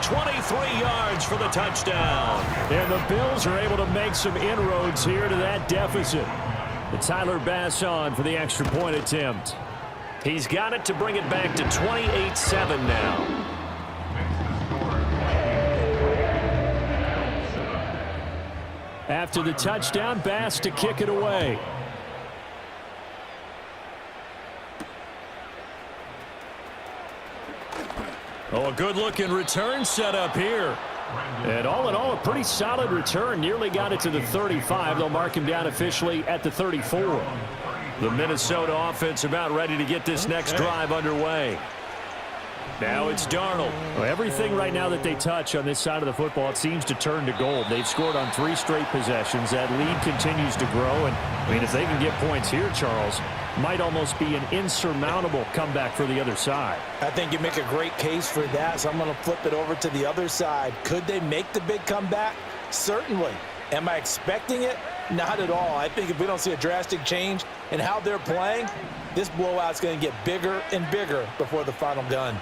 S8: 23 yards for the touchdown. And the Bills are able to make some inroads here to that deficit. And Tyler Bass on for the extra point attempt. He's got it to bring it back to 28-7 now. After the touchdown, Bass to kick it away. Oh, a good-looking return set up here. And all in all, a pretty solid return. Nearly got it to the 35. They'll mark him down officially at the 34. The Minnesota offense about ready to get this next drive underway. Now it's Darnold. Well, everything right now that they touch on this side of the football, it seems to turn to gold. They've scored on 3 straight possessions. That lead continues to grow. And, I mean, if they can get points here, Charles, might almost be an insurmountable comeback for the other side.
S7: I think you make a great case for that, so I'm going to flip it over to the other side. Could they make the big comeback? Certainly. Am I expecting it? Not at all. I think if we don't see a drastic change in how they're playing, this blowout's going to get bigger and bigger before the final gun.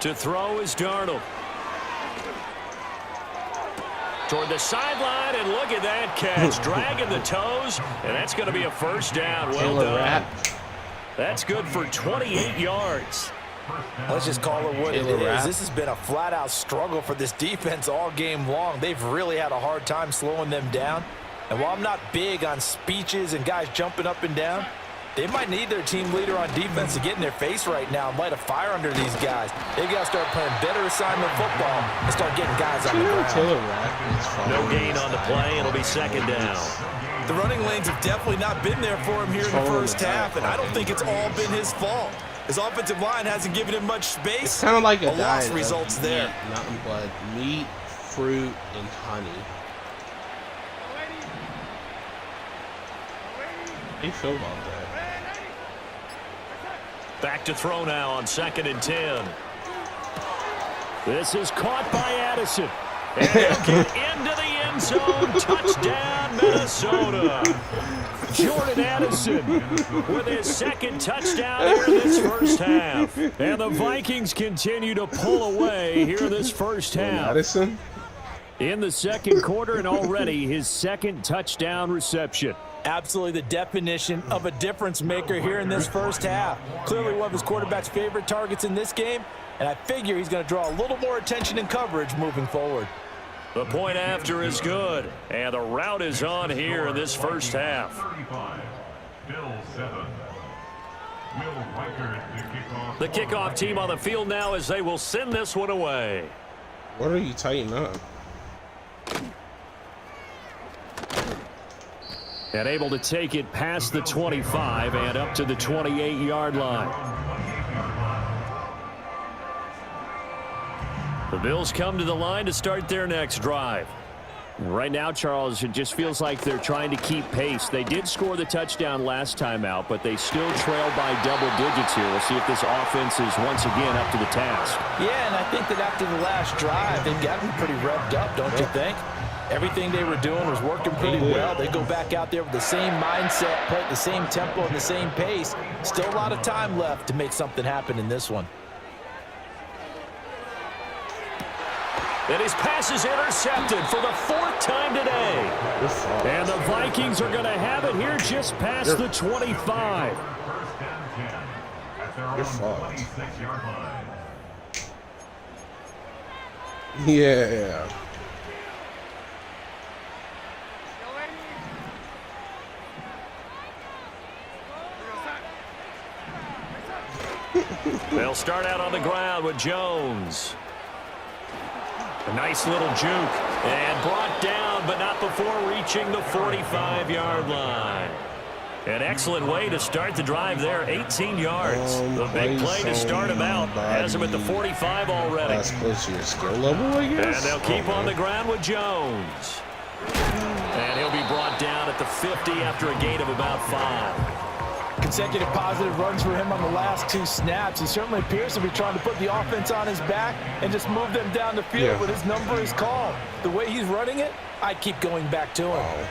S8: To throw is Darnold. Toward the sideline, and look at that catch. Dragging the toes, and that's going to be a first down. Well done. That's good for 28 yards.
S7: Let's just call it what it is. This has been a flat-out struggle for this defense all game long. They've really had a hard time slowing them down. And while I'm not big on speeches and guys jumping up and down, they might need their team leader on defense to get in their face right now and light a fire under these guys. They've got to start playing better assignment football and start getting guys on the ground.
S8: No gain on the play. It'll be second down.
S7: The running lanes have definitely not been there for him here in the first half, and I don't think it's all been his fault. His offensive line hasn't given him much space.
S2: It's kind of like a diet
S7: results
S2: of
S7: there.
S2: meat, nothing but meat, fruit, and honey. How do you feel about that?
S8: Back to throw now on 2nd and 10. This is caught by Addison. And he'll get into the end zone. Touchdown, Minnesota. Jordan Addison with his 2nd touchdown here in this first half. And the Vikings continue to pull away here in this first half.
S2: Addison?
S8: In the 2nd quarter and already his 2nd touchdown reception.
S7: Absolutely the definition of a difference maker here in this first half. Clearly one of his quarterback's favorite targets in this game, and I figure he's going to draw a little more attention and coverage moving forward.
S8: The point after is good, and the route is on here in this first half.
S5: 35. Bill 7. Will Reichert to kick off.
S8: The kickoff team on the field now as they will send this one away.
S2: What are you tightening up?
S8: And able to take it past the 25 and up to the 28-yard line. The Bills come to the line to start their next drive. Right now, Charles, it just feels like they're trying to keep pace. They did score the touchdown last time out, but they still trail by double digits here. We'll see if this offense is once again up to the task.
S7: Yeah, and I think that after the last drive, they've gotten pretty revved up, don't you think? Everything they were doing was working pretty well. They go back out there with the same mindset, play at the same tempo and the same pace. Still a lot of time left to make something happen in this one.
S8: And his pass is intercepted for the 4th time today. And the Vikings are going to have it here just past the 25.
S5: First and 10 at their own 26-yard line.
S2: Yeah.
S8: They'll start out on the ground with Jones. A nice little juke. And brought down, but not before reaching the 45-yard line. An excellent way to start the drive there, 18 yards. The big play to start him out has him at the 45 already.
S2: That's close to your skill level, I guess.
S8: And they'll keep on the ground with Jones. And he'll be brought down at the 50 after a gain of about 5.
S7: Consecutive positive runs for him on the last 2 snaps. He certainly appears to be trying to put the offense on his back and just move them down the field, but his number is called. The way he's running it, I'd keep going back to him.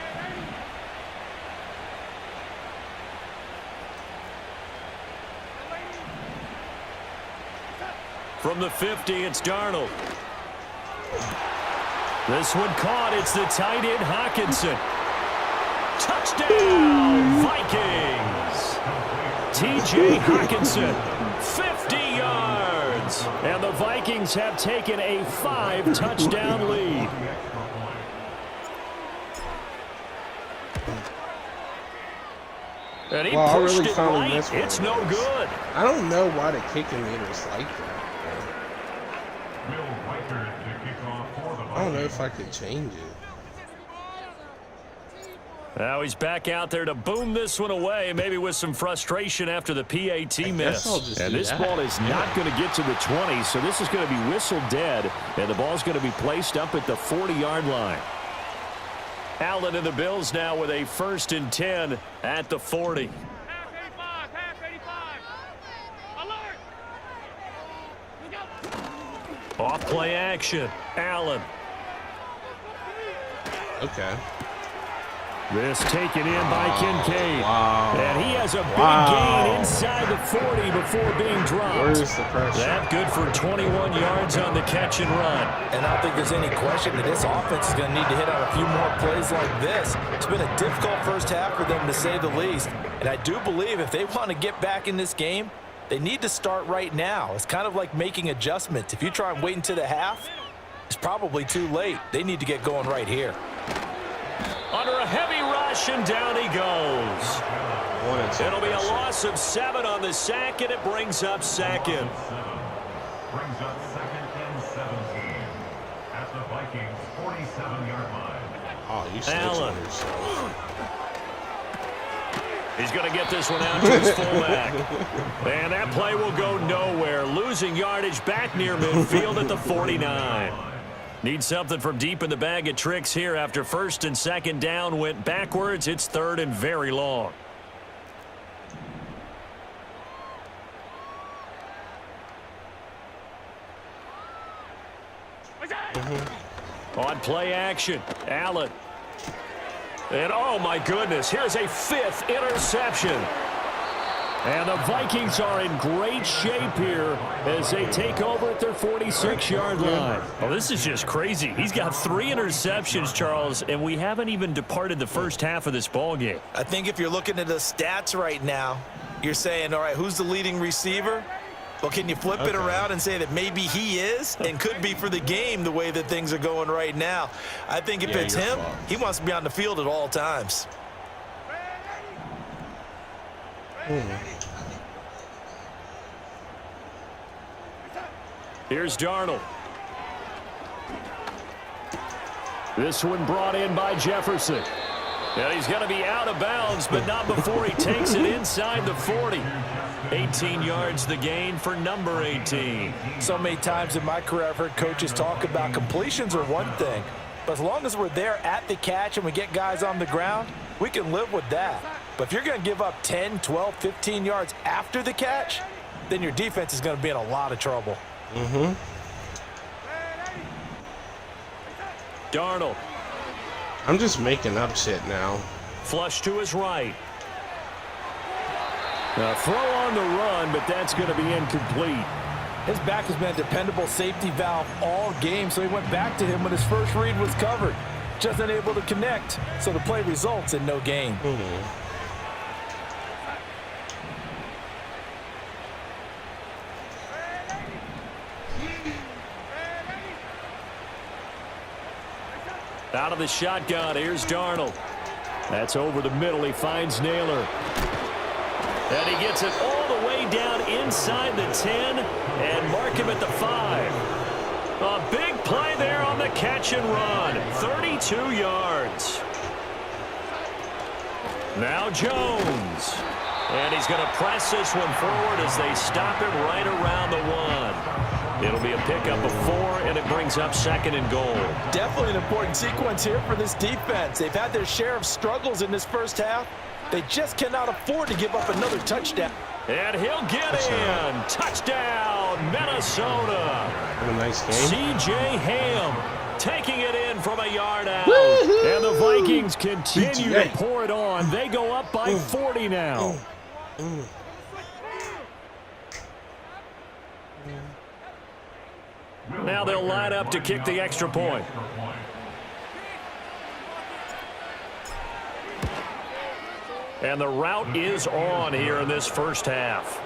S8: From the 50, it's Darnold. This one caught. It's the tight end, Hockenson. Touchdown, Vikings! T.J. Hockenson, 50 yards. And the Vikings have taken a 5-touchdown lead. And he pushed it right. It's no good.
S2: I don't know why the kicking meters like that. I don't know if I could change it.
S8: Now he's back out there to boom this one away, maybe with some frustration after the PAT miss. And this ball is not going to get to the 20, so this is going to be whistled dead, and the ball's going to be placed up at the 40-yard line. Allen and the Bills now with a 1st and 10 at the 40. Off play action, Allen.
S2: Okay.
S8: This taken in by Kincaid.
S2: Wow.
S8: And he has a big gain inside the 40 before being dropped.
S2: Where's the pressure?
S8: That good for 21 yards on the catch and run.
S7: And I don't think there's any question that this offense is going to need to hit on a few more plays like this. It's been a difficult first half for them, to say the least. And I do believe if they want to get back in this game, they need to start right now. It's kind of like making adjustments. If you try and wait until the half, it's probably too late. They need to get going right here.
S8: Under a heavy rush, and down he goes. It'll be a loss of 7 on the sack, and it brings up 2nd.
S5: Brings up 2nd and 17 at the Vikings 47-yard line.
S2: Oh, you snitched on yourself.
S8: He's going to get this one out to his fullback. And that play will go nowhere. Losing yardage back near midfield at the 49. Need something from deep in the bag of tricks here after first and second down went backwards. It's third and very long. On play action, Allen. And oh my goodness, here's a fifth interception. And the Vikings are in great shape here as they take over at their 46-yard line. Oh, this is just crazy. He's got 3 interceptions, Charles, and we haven't even departed the first half of this ballgame.
S7: I think if you're looking at the stats right now, you're saying, all right, who's the leading receiver? Well, can you flip it around and say that maybe he is and could be for the game the way that things are going right now? I think if it's him, he wants to be on the field at all times.
S8: Here's Darnold. This one brought in by Jefferson. And he's going to be out of bounds, but not before he takes it inside the 40. 18 yards the gain for number 18.
S7: So many times in my career I've heard coaches talk about completions are one thing, but as long as we're there at the catch and we get guys on the ground, we can live with that. But if you're going to give up 10, 12, 15 yards after the catch, then your defense is going to be in a lot of trouble.
S8: Darnold.
S2: I'm just making up shit now.
S8: Flush to his right. Now throw on the run, but that's going to be incomplete.
S7: His back has been a dependable safety valve all game, so he went back to him when his first read was covered. Just unable to connect, so the play results in no gain.
S8: Out of the shotgun, here's Darnold. That's over the middle. He finds Naylor. And he gets it all the way down inside the 10 and mark him at the 5. A big play there on the catch and run. 32 yards. Now Jones. And he's going to press this one forward as they stop him right around the 1. It'll be a pickup of 4, and it brings up second and goal.
S7: Definitely an important sequence here for this defense. They've had their share of struggles in this first half. They just cannot afford to give up another touchdown.
S8: And he'll get in. Touchdown, Minnesota.
S2: Have a nice game.
S8: C.J. Ham taking it in from a yard out. And the Vikings continue to pour it on. They go up by 40 now. Now they'll line up to kick the extra point. And the route is on here in this first half.